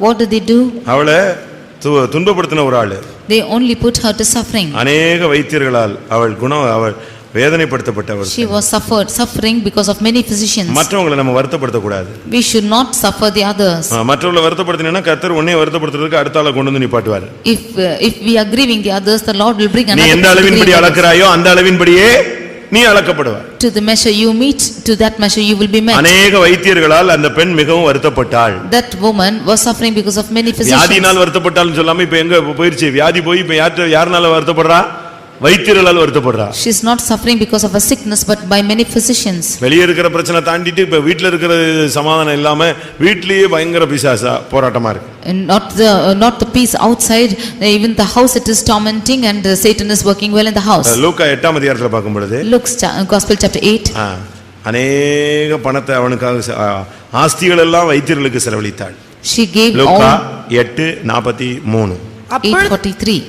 What did they do? அவளை துன்பப்படுத்தின ஒரு ஆளு. They only put her to suffering. அநேக வைத்தியர்களால் அவள் வேதனைப்படுத்தப்பட்டவர். She was suffering because of many physicians. மற்றவங்களை நம்ம வருத்தப்படுத்த கூடாது. We should not suffer the others. மற்றவங்களை வருத்தப்படுத்தினா கர்த்தர் உன்னை வருத்தப்படுத்துறதுக்கு அடுத்த ஆளை கொண்டு வந்து நிப்பாட்டுவார். If we are grieving the others, the Lord will bring another. நீ எந்த அளவின்படி அளக்கறாயோ அந்த அளவின்படியே நீ அளக்கப்படுவாய். To the measure you meet, to that measure you will be met. அநேக வைத்தியர்களால் அந்த பெண் மிகவும் வருத்தப்பட்டாள். That woman was suffering because of many physicians. வியாதினால் வருத்தப்பட்டாள்னு சொல்லாம இப்ப எங்க போயிருச்சு? வியாதி போய் இப்ப யாருனால வருத்தப்படுறா? வைத்தியர்களால் வருத்தப்படுறா. She is not suffering because of a sickness but by many physicians. வெளியே இருக்கிற பிரச்சனை தாண்டிட்டு இப்ப வீட்ல இருக்கிற சமாதானம் இல்லாம வீட்லயே பயங்கர பிசாசா போராட்டமா இருக்கு. And not the peace outside, even the house it is tormenting and Satan is working well in the house. லூக்கா 8ஆம் அதிகாரத்துல பார்க்கும் பொழுது Luke's Gospel chapter 8. அநேக பணத்தை அவனுக்காக ஆஸ்திகள் எல்லாம் வைத்தியர்களுக்கு செலவழித்தாள். She gave Luca all 8:43. 8:43.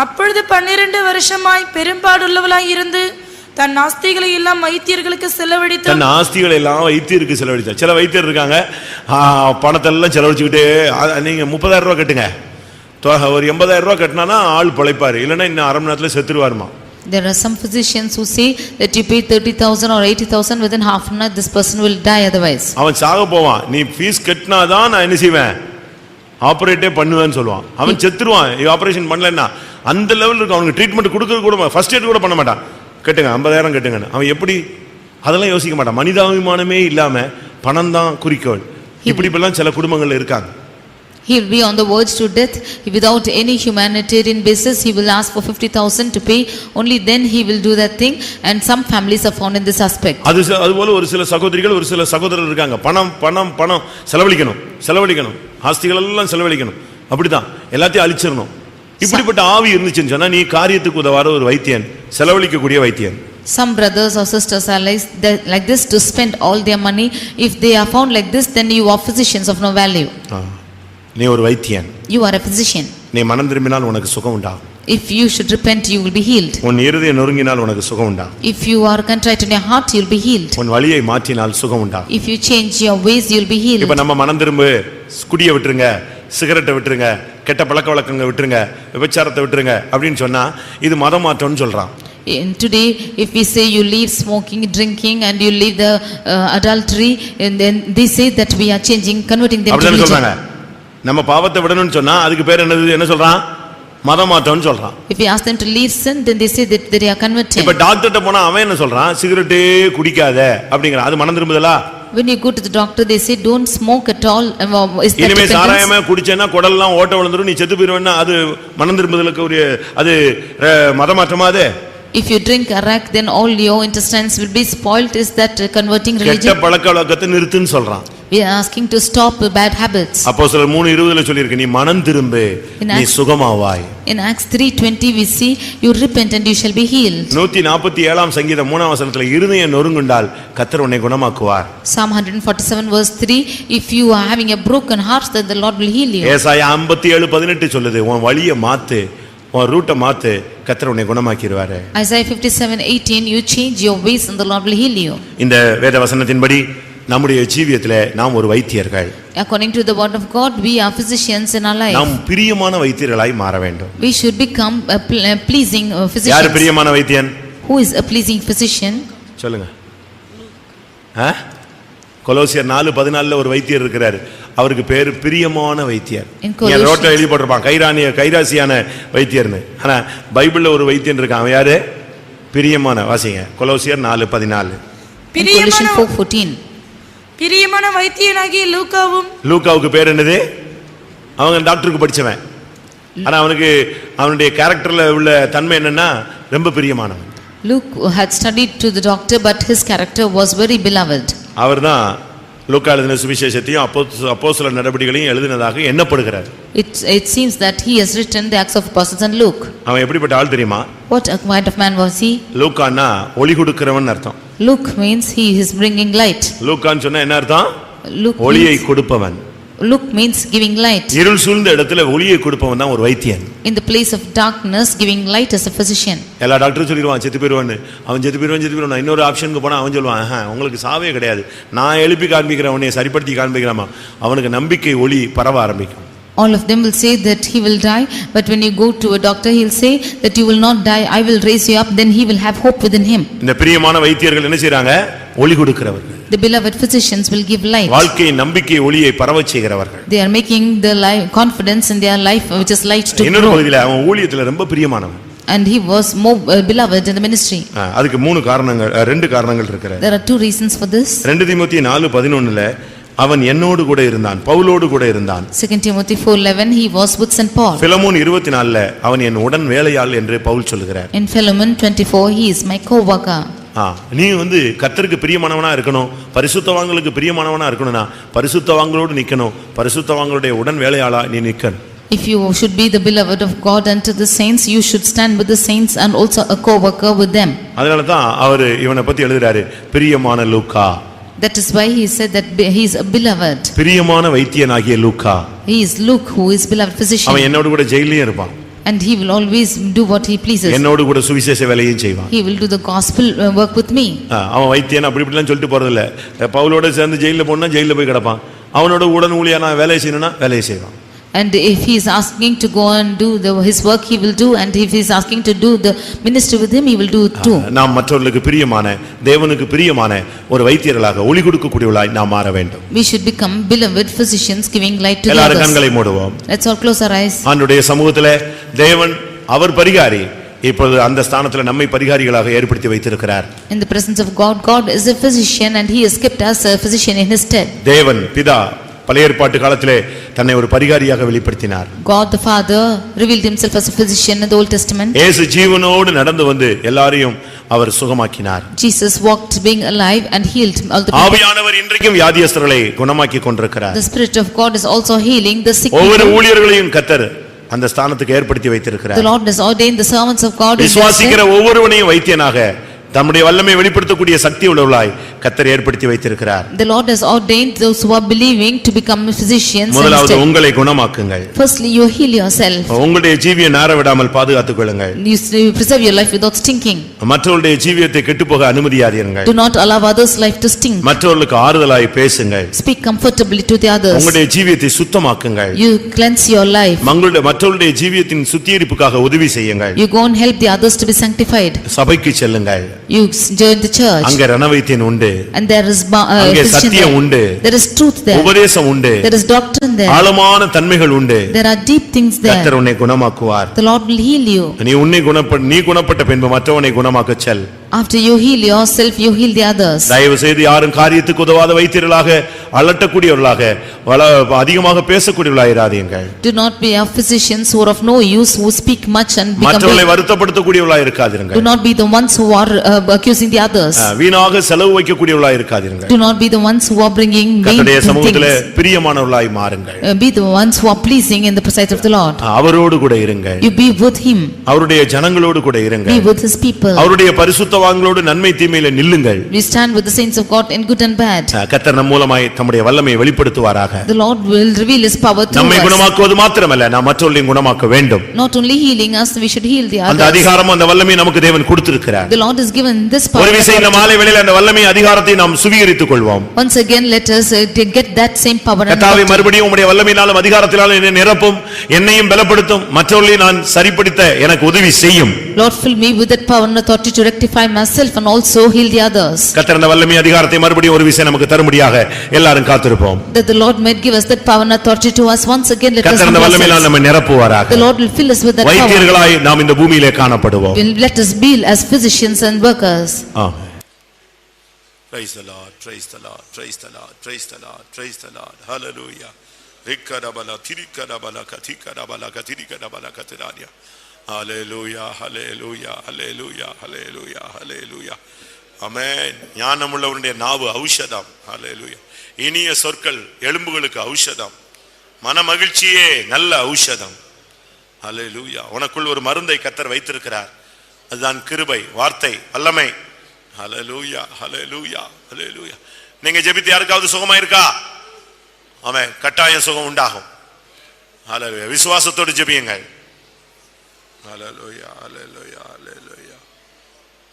அப்பொழுது 12 வருஷமாய் பெரும்பாடுள்ளவளாய் இருந்து தன் ஆஸ்திகளை எல்லாம் வைத்தியர்களுக்கு செலவழித்து தன் ஆஸ்திகளை எல்லாம் வைத்தியருக்கு செலவழித்தார். சில வைத்தியர் இருக்காங்க பணத்தை எல்லாம் செலவழிச்சுக்கிட்டே நீங்க 30,000 ரூபாய் கட்டுங்க, ஒரு 80,000 ரூபாய் கட்டினா ஆள் பிழைப்பாரு, இல்லைன்னா இன்னும் அரை மணி நேரத்துல செத்துருவாருமா. There are some physicians who say that you pay 30,000 or 80,000 within half an hour this person will die otherwise. அவன் சாக போவான். நீ ஃபீஸ் கட்டினாதான் நான் என்ன செய்வேன், ஆபரேட்டே பண்ணுவேன்னு சொல்லுவான். அவன் செத்துருவான் ஆபரேஷன் பண்ணலன்னா. அந்த லெவல் இருக்கு அவனுக்கு. ட்ரீட்மெண்ட் கொடுக்கறது கூட ஃபர்ஸ்ட் எய்ட் கூட பண்ண மாட்டான். கட்டுங்க 50,000 கட்டுங்கன்னு. அவன் எப்படி அதெல்லாம் யோசிக்க மாட்டான். மனிதாபிமானமே இல்லாம பணம் தான் குறிக்கோள். இப்படிப்பெல்லாம் சில குடும்பங்கள்ல இருக்காங்க. He will be on the verge to death without any humanitarian basis. He will ask for 50,000 to pay. Only then he will do that thing. And some families are found in this aspect. அதுபோல ஒரு சில சகோதரிகள் ஒரு சில சகோதரர் இருக்காங்க. பணம் பணம் பணம் செலவழிக்கணும், ஆஸ்திகள் எல்லாம் செலவழிக்கணும், அப்படிதான் எல்லாத்தையும் அழிச்சிடணும். இப்படிப்பட்ட ஆவி இருந்துச்சுன்னு சொன்னா நீ காரியத்துக்கு உதவாத ஒரு வைத்தியன், செலவழிக்கக்கூடிய வைத்தியன். Some brothers or sisters are like this to spend all their money. If they are found like this, then you are physicians of no value. நீ ஒரு வைத்தியன். You are a physician. நீ மனம் திரும்பினால் உனக்கு சுகம் உண்டாகும். If you should repent, you will be healed. உன் இருதயம் நொறுங்கினால் உனக்கு சுகம் உண்டாகும். If you are contrite in your heart, you will be healed. உன் வழியை மாற்றினால் சுகம் உண்டாகும். If you change your ways, you will be healed. இப்ப நம்ம மனம் திரும்ப குடியை விட்டுருங்க, சிகரெட்டை விட்டுருங்க, கெட்ட பழக்க வழக்கங்களை விட்டுருங்க, விபச்சாரத்தை விட்டுருங்க அப்படின்னு சொன்னா இது மதம் மாற்றம்னு சொல்றான். Today, if we say you leave smoking, drinking, and you leave the adultery, and then they say that we are changing, converting them to religion. நம்ம பாவத்தை விடணும்னு சொன்னா அதுக்கு பேர் என்ன சொல்றான்? மதம் மாற்றம்னு சொல்றான். If we ask them to leave sin, then they say that they are converting. இப்ப டாக்டர்ட்ட போனா அவன் என்ன சொல்றான்? சிகரெட்டே குடிக்காத அப்படிங்கறான். அது மனம் திரும்புதலா? When you go to the doctor, they say don't smoke at all. Is that இனிமே சாராயமே குடிச்சேன்னா குடல்லாம் ஓட்ட விழுந்துரும், நீ செத்து போயிடுவேன்னா அது மனம் திரும்புதலுக்கு ஒரு அது மதம் மாற்றமா? அது if you drink arak, then all your intestines will be spoiled. Is that converting religion? கெட்ட பழக்க வழக்கத்தை நிறுத்துன்னு சொல்றான். We are asking to stop bad habits. அப்போஸ்தலர் 3:20ல சொல்லிருக்கு, நீ மனம் திரும்பு, நீ சுகமாவாய். In Acts 3:20 we see you repent and you shall be healed. 147ஆம் சங்கீதம் 3ஆம் வசனத்துல இருதயம் நொறுங்குண்டால் கர்த்தர் உன்னை குணமாக்குவார். Psalm 147 verse 3, if you are having a broken heart, then the Lord will heal you. ஏசாயா 57:18 சொல்லுது, உன் வழியை மாத்து, உன் ரூட்டை மாத்து, கர்த்தர் உன்னை குணமாக்கிடுவாரு. Isaiah 57:18, you change your ways and the Lord will heal you. இந்த வேத வசனத்தின்படி நம்முடைய ஜீவியத்திலே நாம் ஒரு வைத்தியர்கள். According to the word of God, we are physicians in our life. நாம் பிரியமான வைத்தியர்களாய் மாற வேண்டும். We should become a pleasing physicians. யார் பிரியமான வைத்தியன்? Who is a pleasing physician? சொல்லுங்க. கொலோசியர் 4:14ல ஒரு வைத்தியர் இருக்கிறார். அவருக்கு பேரு பிரியமான வைத்தியர். ரோட்ல எழுதி போட்டிருப்பான் கைராசியான வைத்தியர்னு. ஆனா பைபிள்ல ஒரு வைத்தியன் இருக்கான். அவன் யாரு? பிரியமான. வாசிங்க கொலோசியர் 4:14. Colossians 4:14. பிரியமான வைத்தியனாகிய லூக்காவுக்கு பேர் என்னது? அவன் டாக்டருக்கு படிச்சவன். ஆனா அவனுக்கு அவனுடைய கேரக்டர்ல உள்ள தன்மை என்னன்னா ரொம்ப பிரியமானவன். Luke had studied to the doctor, but his character was very beloved. அவர்தான் லூக்கா எழுதின சுவிசேஷத்தையும் அப்போஸ்தலர் நடபடிகளையும் எழுதினதாக எண்ணப்படுகிறார். It seems that he has written the Acts of Apostles and Luke. அவன் எப்படிப்பட்ட ஆள் தெரியுமா? What kind of man was he? லூக்கான்னா ஒளி கொடுக்கிறவன் அர்த்தம். Luke means he is bringing light. லூக்கான்னு சொன்னா என்ன அர்த்தம்? Luke ஒளியை கொடுப்பவன். Luke means giving light. இருள் சூழ்ந்த இடத்துல ஒளியை கொடுப்பவன் தான் ஒரு வைத்தியன். In the place of darkness, giving light as a physician. எல்லா டாக்டரும் சொல்லிடுவான் செத்து போயிடுவான்னு. அவன் செத்து போயிடுவான். இன்னொரு ஆப்ஷனுக்கு போனா அவன் சொல்லுவான் உங்களுக்கு சாவே கிடையாது, நான் எழுப்பி காண்பிக்கிறேன், உன்னை சரிப்படுத்தி காண்பிக்கிறாமா. அவனுக்கு நம்பிக்கை ஒளி பரவ ஆரம்பிக்கும். All of them will say that he will die, but when you go to a doctor, he'll say that you will not die, I will raise you up, then he will have hope within him. இந்த பிரியமான வைத்தியர்கள் என்ன செய்றாங்க? ஒளி கொடுக்கிறவர்கள். The beloved physicians will give light. வாழ்க்கை நம்பிக்கை ஒளியை பரவச் செய்கிறவர்கள். They are making the confidence in their life, which is light to இன்னொரு grow. பகுதியில அவன் ஊழியத்துல ரொம்ப பிரியமானவன். And he was more beloved in the ministry. அதுக்கு ரெண்டு காரணங்கள் இருக்கிறது. There are two reasons for this. 2 தீமோத்தேயு 4:11 அவன் என்னோடு கூட இருந்தான், பவுலோடு கூட இருந்தான். 2 Timothy 4:11 he was with St. Paul. Philemon 24 அவன் என் உடன் வேலையாள் என்று பவுல் சொல்கிறார். In Philemon 24 he is my co-worker. நீ கர்த்தருக்கு பிரியமானவனா இருக்கணும், பரிசுத்தவான்களுக்கு பிரியமானவனா இருக்கணும்னா பரிசுத்தவான்களோடு நிக்கணும், பரிசுத்தவான்களுடைய உடன் வேலையாளா நீ நிக்கணும். If you should be the beloved of God unto the saints, you should stand with the saints and also a co-worker with them. அதனால தான் அவர் இவனை பத்தி எழுதுறாரு, பிரியமான லூக்கா. That is why he said that he is a beloved. பிரியமான வைத்தியனாகிய லூக்கா. He is Luke who is beloved physician. அவன் என்னோடு கூட ஜெயிலிலே இருப்பான். And he will always do what he pleases. என்னோடு கூட சுவிசேஷ வேலையும் செய்வான். He will do the gospel work with me. அவன் வைத்தியன் அப்படி இப்படிலாம் சொல்லிட்டு போறது இல்ல. பவுலோட சேர்ந்து ஜெயில போனா ஜெயில போய் கிடப்பான். அவனோட உடன் ஊழியனா வேலை செய்யணும்னா வேலையை செய்வான். And if he is asking to go and do his work, he will do. And if he is asking to do the ministry with him, he will do it too. நாம் மற்றவர்களுக்கு பிரியமான, தேவனுக்கு பிரியமான ஒரு வைத்தியர்களாக ஒளி கொடுக்கக்கூடியவர்களாய் நாம் மாற வேண்டும். We should become beloved physicians giving light to எல்லாரும் others. கண்களை மூடுவோம். Let's all close our eyes. ஆண்டவருடைய சமூகத்திலே தேவன் அவர் பரிகாரி, இப்பொழுது அந்த ஸ்தானத்தில் நம்மை பரிகாரிகளாக ஏற்படுத்தி வைத்திருக்கிறார். In the presence of God, God is a physician and he has kept us a physician in his stead. தேவன் பிதா பழைய ஏற்பாட்டு காலத்திலே தன்னை ஒரு பரிகாரியாக வெளிப்படுத்தினார். God the Father revealed himself as a physician in the Old Testament. இயேசு ஜீவனோடு நடந்து வந்து எல்லாரையும் அவர் சுகமாக்கினார். Jesus walked being alive and healed all the people. ஆவியானவர் இன்றைக்கும் வியாதியஸ்தர்களை குணமாக்கி கொண்டிருக்கிறார். The Spirit of God is also healing the sick ஒவ்வொரு people. ஊழியர்களையும் கர்த்தர் அந்த ஸ்தானத்துக்கு ஏற்படுத்தி வைத்திருக்கிறார். The Lord has ordained the servants of God. விசுவாசிக்கிற ஒவ்வொருவனையும் வைத்தியனாக தம்முடைய வல்லமை வெளிப்படுத்தக்கூடிய சக்தி உள்ளவர்களாய் கர்த்தர் ஏற்படுத்தி வைத்திருக்கிறார். The Lord has ordained those who are believing to become physicians. முதலாவது உங்களை குணமாக்குங்கள். Firstly, you heal yourself. உங்களுடைய ஜீவியை நார விடாமல் பாதுகாத்துக் கொள்ளுங்கள். You preserve your life without stinking. மற்றவருடைய ஜீவியத்தை கெட்டுப்போக அனுமதியாதீர்கள். Do not allow others' life to stink. மற்றவர்களுக்கு ஆறுதலாய் பேசுங்கள். Speak comfortably to the others. உங்களுடைய ஜீவியத்தை சுத்தமாக்குங்கள். You cleanse your life. மற்றவருடைய ஜீவியத்தின் சுத்திகரிப்புக்காக உதவி செய்யுங்கள். You go and help the others to be sanctified. சபைக்கு செல்லுங்கள். You join the church. அங்க ரணவைத்தியன் உண்டு. And there is அங்கே சத்தியம் உண்டு. There is truth there. உபதேசம் உண்டு. There is doctrine there. ஆழமான தன்மைகள் உண்டு. There are deep things there. கர்த்தர் உன்னை குணமாக்குவார். The Lord will heal you. நீ குணப்பட்ட பின்பு மற்றவனை குணமாக்கச் செல். After you heal yourself, you heal the others. தயவு செய்து யாரும் காரியத்துக்கு உதவாத வைத்தியர்களாக அலட்டக்கூடியவர்களாக அதிகமாக பேசக்கூடியவர்களாக இராதீர்கள். Do not be a physicians who are of no use, who speak much and become மற்றவர்களை வருத்தப்படுத்தக்கூடியவர்களாக இருக்காதீர்கள். Do not be the ones who are accusing the others. வீணாக செலவு வைக்கக்கூடியவர்களாக இருக்காதீர்கள். Do not be the ones who are bringing vain கர்த்தருடைய things. சமூகத்திலே பிரியமானவர்களாய் மாறுங்கள். Be the ones who are pleasing in the sight of the Lord. அவரோடு கூட இருங்கள். You be with him. அவருடைய ஜனங்களோடு கூட இருங்கள். Be with his people. அவருடைய பரிசுத்தவான்களோடு நன்மை தீமையிலே நில்லுங்கள். We stand with the saints of God in good and bad. கர்த்தர் நம் மூலமாய் தம்முடைய வல்லமையை வெளிப்படுத்துவாராக. The Lord will reveal his power through us. நம்மை குணமாக்குவது மாத்திரமல்ல, நாம் மற்றவர்களையும் குணமாக்க வேண்டும். Not only healing us, we should heal the others. அந்த அதிகாரம் அந்த வல்லமையை நமக்கு தேவன் கொடுத்திருக்கிறார். The Lord has given this power. ஒரு விசை இந்த மாலை வேளையிலே அந்த வல்லமையை அதிகாரத்தை நாம் சுவீகரித்துக் கொள்வோம். Once again let us get that same power. கர்த்தாவே மறுபடியும் உம்முடைய வல்லமையினாலும் அதிகாரத்தினாலும் என்னை நிரப்பும், என்னையும் பலப்படுத்தும், மற்றவர்களை நான் சரிப்படுத்த எனக்கு உதவி செய்யும். Lord, fill me with that power and authority to rectify myself and also heal the others. கர்த்தர் அந்த வல்லமை அதிகாரத்தை மறுபடியும் ஒரு விசை நமக்கு தரும்படியாக எல்லாரும் காத்திருப்போம். That the Lord might give us that power and authority to us. Once again let us கர்த்தர் அந்த வல்லமையினால் நம்மை நிரப்புவாராக. The Lord will fill us with that power. வைத்தியர்களாய் நாம் இந்த பூமியிலே காணப்படுவோம். Let us be as physicians and workers. Amen. Praise the Lord, praise the Lord, praise the Lord, praise the Lord, praise the Lord. Hallelujah. Rikkadabala thirikadabala kathikadabala kathirikadabala kathirania. Hallelujah, hallelujah, hallelujah, hallelujah, hallelujah. Amen. ஞானமுள்ளவனுடைய நாவு ஔஷதம். Hallelujah. இனிய சொற்கள் எலும்புகளுக்கு ஔஷதம். மன மகிழ்ச்சியே நல்ல ஔஷதம். Hallelujah. உனக்குள் ஒரு மருந்தை கர்த்தர் வைத்திருக்கிறார். அதுதான் கிருபை, வார்த்தை, வல்லமை. ஹல்லேலூயா, ஹல்லேலூயா, ஹல்லேலூயா. நீங்க ஜெபித்து யாருக்காவது சுகமா இருக்கா? ஆமென். கட்டாயம் சுகம் உண்டாகும். ஹல்லேலூயா. விசுவாசத்தோடு ஜெபியுங்கள். ஹல்லேலூயா, ஹல்லேலூயா, ஹல்லேலூயா.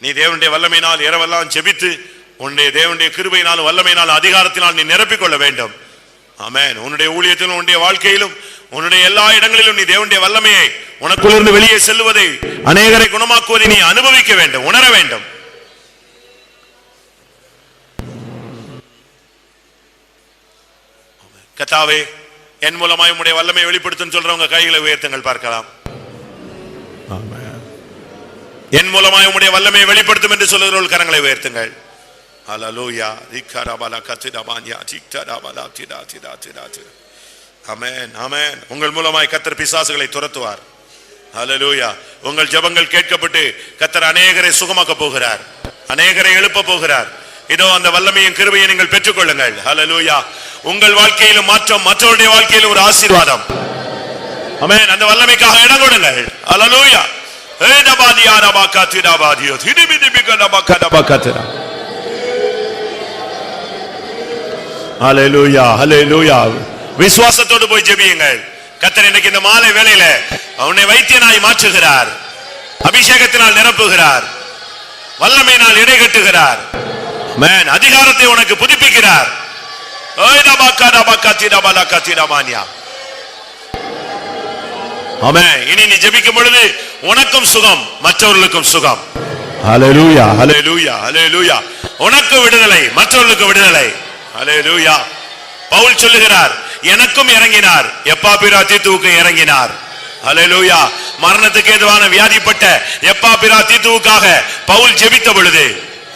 நீ தேவனுடைய வல்லமையினால் இரவெல்லாம் ஜெபித்து உன்னுடைய தேவனுடைய கிருபையினால் வல்லமையினால் அதிகாரத்தினால் நீ நிரப்பிக்கொள்ள வேண்டும். ஆமென். உன்னுடைய ஊழியத்திலும் உன்னுடைய வாழ்க்கையிலும் உன்னுடைய எல்லா இடங்களிலும் நீ தேவனுடைய வல்லமையை உனக்குள்ளிருந்து வெளியே செல்லுவதை, அநேகரை குணமாக்குவதை நீ அனுபவிக்க வேண்டும், உணர வேண்டும். கர்த்தாவே, என் மூலமாய் உம்முடைய வல்லமையை வெளிப்படுத்துன்னு சொல்றவங்க கைகளை உயர்த்துங்கள் பார்க்கலாம். என் மூலமாய் உம்முடைய வல்லமையை வெளிப்படுத்தும் என்று சொல்லுகிறவர்கள் கரங்களை உயர்த்துங்கள். ஹல்லேலூயா. இக்கரபல கத்திரபான்யா சிக்தரபல திடா திடா திடா திடா. ஆமென், ஆமென். உங்கள் மூலமாய் கர்த்தர் பிசாசுகளை துரத்துவார். ஹல்லேலூயா. உங்கள் ஜெபங்கள் கேட்கப்பட்டு கர்த்தர் அநேகரை சுகமாக்க போகிறார், அநேகரை எழுப்ப போகிறார். இதோ அந்த வல்லமையின் கிருபையை நீங்கள் பெற்றுக்கொள்ளுங்கள். ஹல்லேலூயா. உங்கள் வாழ்க்கையிலும் மாற்றம், மற்றவருடைய வாழ்க்கையிலும் ஒரு ஆசீர்வாதம். ஆமென். அந்த வல்லமைக்காக இடம் கொடுங்கள். ஹல்லேலூயா. ஏடபாதியா ரபாகத்திரா பாதியோ திடிபிடிபிகா பக்கதபக்கத்திரா. ஹல்லேலூயா, ஹல்லேலூயா. விசுவாசத்தோடு போய் ஜெபியுங்கள். கர்த்தர் இன்னைக்கு இந்த மாலை வேளையில அவனை வைத்தியனாய் மாற்றுகிறார், அபிஷேகத்தினால் நிரப்புகிறார், வல்லமையினால் இடைகட்டுகிறார். ஆமென். அதிகாரத்தை உனக்கு புதுப்பிக்கிறார். ஆமென். இனி நீ ஜெபிக்கும் பொழுது உனக்கும் சுகம், மற்றவர்களுக்கும் சுகம். ஹல்லேலூயா, ஹல்லேலூயா, ஹல்லேலூயா. உனக்கு விடுதலை, மற்றவர்களுக்கு விடுதலை. ஹல்லேலூயா. பவுல் சொல்லுகிறார், எனக்கும் இறங்கினார், எப்பாபிரா தீத்துவுக்கு இறங்கினார். ஹல்லேலூயா. மரணத்துக்கு ஏதுவான வியாதிப்பட்ட எப்பாபிரா தீத்துவுக்காக பவுல் ஜெபித்த பொழுது,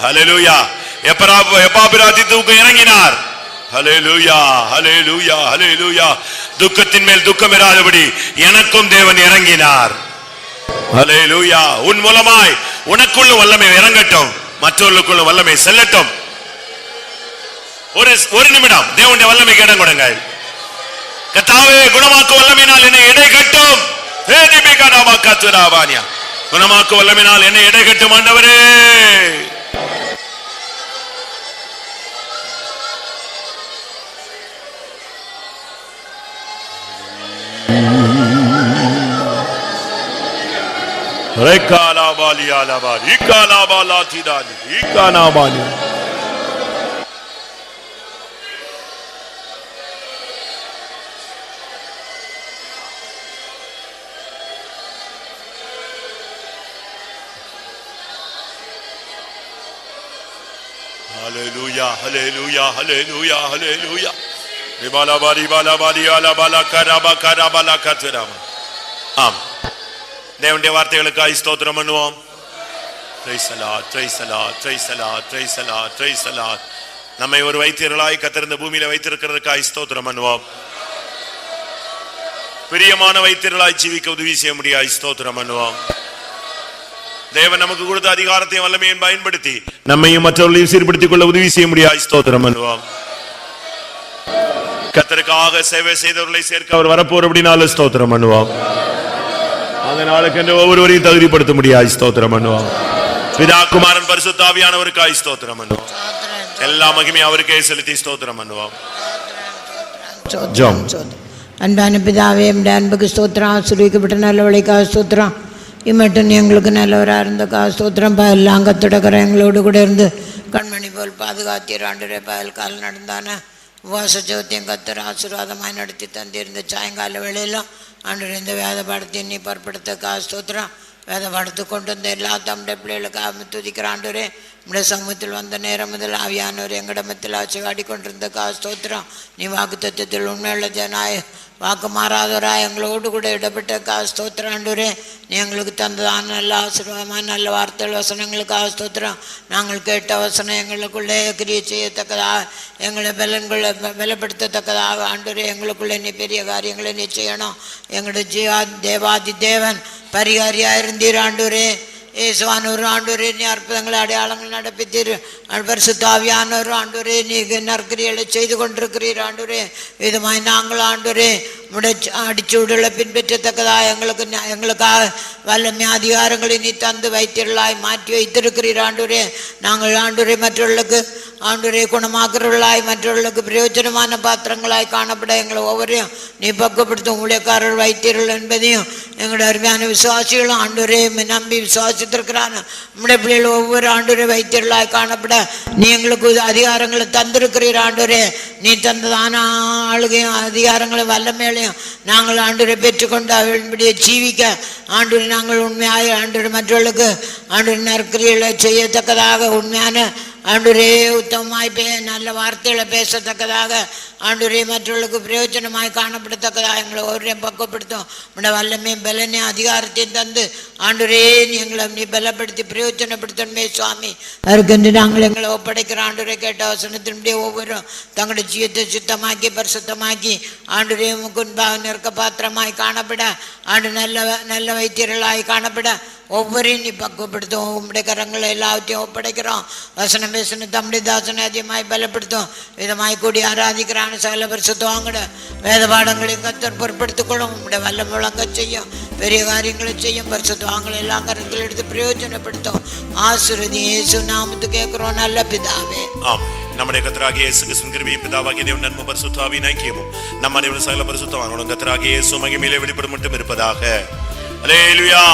ஹல்லேலூயா, எப்பாபிரா தீத்துவுக்கு இறங்கினார். ஹல்லேலூயா, ஹல்லேலூயா, ஹல்லேலூயா. துக்கத்தின் மேல் துக்கம் இராதபடி எனக்கும் தேவன் இறங்கினார். ஹல்லேலூயா. உன் மூலமாய் உனக்குள்ள வல்லமை இறங்கட்டும், மற்றவர்களுக்குள்ள வல்லமை செல்லட்டும். ஒரு நிமிடம் தேவனுடைய வல்லமைக்கு இடம் கொடுங்கள். கர்த்தாவே, குணமாக்கு வல்லமையினால் என்னை இடை கட்டும். குணமாக்கு வல்லமையினால் என்னை இடை கட்டும் ஆண்டவரே. Hallelujah, hallelujah, hallelujah, hallelujah. Ribala bari bala bari ala bala karaba karabala katrama. ஆம். தேவனுடைய வார்த்தைகளுக்காக ஸ்தோத்திரம் பண்ணுவோம். Praise the Lord, praise the Lord, praise the Lord, praise the Lord, praise the Lord. நம்மை ஒரு வைத்தியர்களாய் கர்த்தர் இந்த பூமியில வைத்திருக்கிறதுக்காக ஸ்தோத்திரம் பண்ணுவோம். பிரியமான வைத்தியர்களாய் ஜீவிக்க உதவி செய்ய முடியாது ஸ்தோத்திரம் பண்ணுவோம். தேவன் நமக்கு கொடுத்த அதிகாரத்தை வல்லமையை பயன்படுத்தி நம்மையும் மற்றவர்களையும் சீர்படுத்திக் கொள்ள உதவி செய்ய முடியாது ஸ்தோத்திரம் பண்ணுவோம். கர்த்தருக்காக சேவை செய்தவர்களை சேர்க்க அவர் வரப்போறபடினால ஸ்தோத்திரம் பண்ணுவோம். அதனால ஒவ்வொருவரையும் தகுதிப்படுத்த முடியாது ஸ்தோத்திரம் பண்ணுவோம். பிதா குமாரன் பரிசுத்த ஆவியானவருக்காக ஸ்தோத்திரம் பண்ணுவோம். எல்லா மகிமையும் அவருக்கே செலுத்தி ஸ்தோத்திரம் பண்ணுவோம். அன்பான பிதாவே, அன்புக்கு ஸ்தோத்திரம். ஆசீர்வதிக்கப்பட்ட நல்லவளைக்காக ஸ்தோத்திரம். இம்மட்டும் எங்களுக்கு நல்லவராக இருந்தக்காக ஸ்தோத்திரம். எல்லாம் கத்துடக்கிற எங்களோடு கூட இருந்து கண்மணி போல் பாதுகாத்தீர் ஆண்டவரே. பகல் கால் நடந்தான உபவாச ஜெபத்தையும் கத்தர் ஆசீர்வாதமாய் நடத்தி தந்திருந்த சாயங்கால வேளையிலும் ஆண்டவர் இந்த வேத பாடத்தை நீ பொறுப்படுத்தக்காக ஸ்தோத்திரம். வேத பாடத்தை கொண்டு வந்த எல்லா தம்முடைய பிள்ளைகளுக்காக துதிக்கிற ஆண்டவரே. நம்முடைய சமூகத்தில் வந்த நேரம் முதல் ஆவியானவர் எங்களிடத்தில் ஆட்சி வாடிக்கொண்டிருந்த ஸ்தோத்திரம். நீ வாக்கு தத்துவத்தில் உண்மையுள்ள ஜனாய் வாக்கு மாறாதவராய் எங்களோடு கூட இடப்பட்ட ஸ்தோத்திரம் ஆண்டவரே. நீ எங்களுக்கு தந்ததான நல்ல ஆசீர்வாதமான நல்ல வார்த்தைகள் வசனங்களுக்காக ஸ்தோத்திரம். நாங்கள் கேட்ட வசனம் எங்களுக்குள்ளே கிரியை செய்யத்தக்கதாக, எங்களை பலப்படுத்தத்தக்கதாக ஆண்டவரே. எங்களுக்குள்ளே நீ பெரிய காரியங்களை நீ செய்யணும். எங்களுடைய தேவாதி தேவன் பரிகாரியாக இருந்தீர் ஆண்டவரே. ஏசுவானவர் ஆண்டவரே, நீ அற்புதங்களை அடையாளங்கள் நடப்பித்தீர். பரிசுத்த ஆவியானவர் ஆண்டவரே, நீ நற்கிரியலை செய்து கொண்டிருக்கிறீர் ஆண்டவரே. விதமாய் நாங்கள் ஆண்டவரே உம்முடைய அடிச்சூடுகளை பின்பற்றத்தக்கதாக எங்களுக்காக வல்லமை அதிகாரங்களை நீ தந்து வைத்திரலாய் மாற்றி வைத்திருக்கிறீர் ஆண்டவரே. நாங்கள் ஆண்டவரே மற்றவர்களுக்கு ஆண்டவரே குணமாக்குறவர்களாய் மற்றவர்களுக்கு பிரயோஜனமான பாத்திரங்களாய் காணப்பட எங்களை ஒவ்வொருவரையும் நீ பக்குவப்படுத்தும் ஊழியக்காரர் வைத்தீர்கள் என்பதையும் எங்களுடைய அருமையான விசுவாசிகளும் ஆண்டவரே நம்பி விசுவாசித்திருக்கிறான் நம்முடைய பிள்ளைகள் ஒவ்வொரு ஆண்டவரே வைத்தீர்களாய் காணப்பட நீ எங்களுக்கு அதிகாரங்களை தந்திருக்கிறீர் ஆண்டவரே. நீ தந்ததான ஆளுகையும் அதிகாரங்களையும் வல்லமையிலையும் நாங்கள் ஆண்டவரை பெற்றுக்கொண்டு அவர்களுடைய ஜீவிக்க ஆண்டவரை நாங்கள் உண்மையாக ஆண்டவரை மற்றவர்களுக்கு ஆண்டவரை நற்கிரிகளை செய்யத்தக்கதாக உண்மையான ஆண்டவரே உத்தமமாய் நல்ல வார்த்தைகளை பேசத்தக்கதாக ஆண்டவரே மற்றவர்களுக்கு பிரயோஜனமாய் காணப்படத்தக்கதாக எங்களை ஒவ்வொருவரையும் பக்குவப்படுத்தும். உடைய வல்லமையும் பலனையும் அதிகாரத்தையும் தந்து ஆண்டவரே எங்களை நீ பலப்படுத்தி பிரயோஜனப்படுத்தணுமே சுவாமி. அதுக்கென்று நாங்கள் எங்களை ஒப்படைக்கிற ஆண்டவரை கேட்ட வசனத்தினுடைய ஒவ்வொரு தங்களுடைய ஜீவத்தை சுத்தமாக்கி பரிசுத்தமாக்கி ஆண்டவரே முன்பாக நிற்க பாத்திரமாய் காணப்பட ஆண்டு நல்ல வைத்தியர்களாய் காணப்பட ஒவ்வொரையும் நீ பக்குவப்படுத்தும். உம்முடைய கரங்களை எல்லாவற்றையும் ஒப்படைக்கிறோம். வசனம் பேசணும் தம்முடைய தாசனை அதிகமாய் பலப்படுத்தும். விதமாய் கூடி ஆராதிக்கிறான சகல பரிசுத்தவாங்கட வேத பாடங்களையும் கத்தர் பொருட்படுத்திக் கொள்ளும். உம்முடைய வல்ல முழங்க செய்யும் பெரிய காரியங்களை செய்யும். பரிசுத்தவாங்களை எல்லா கருத்தில் எடுத்து பிரயோஜனப்படுத்தும். ஆசீர்வதி இயேசு நாமத்து கேட்கிறோம் நல்ல பிதாவே. நம்முடைய கர்த்தராகிய இயேசு கிறிஸ்துவின் கிருபையும் பிதாவாகிய தேவன் நன்மை பரிசுத்தாவின் ஐக்கியமும் நம்ம அனைவரும் சகல பரிசுத்தவான்களும் கர்த்தராகிய இயேசு மகிமையிலே வெளிப்படும் மட்டும் இருப்பதாக. அல்லேலூயா.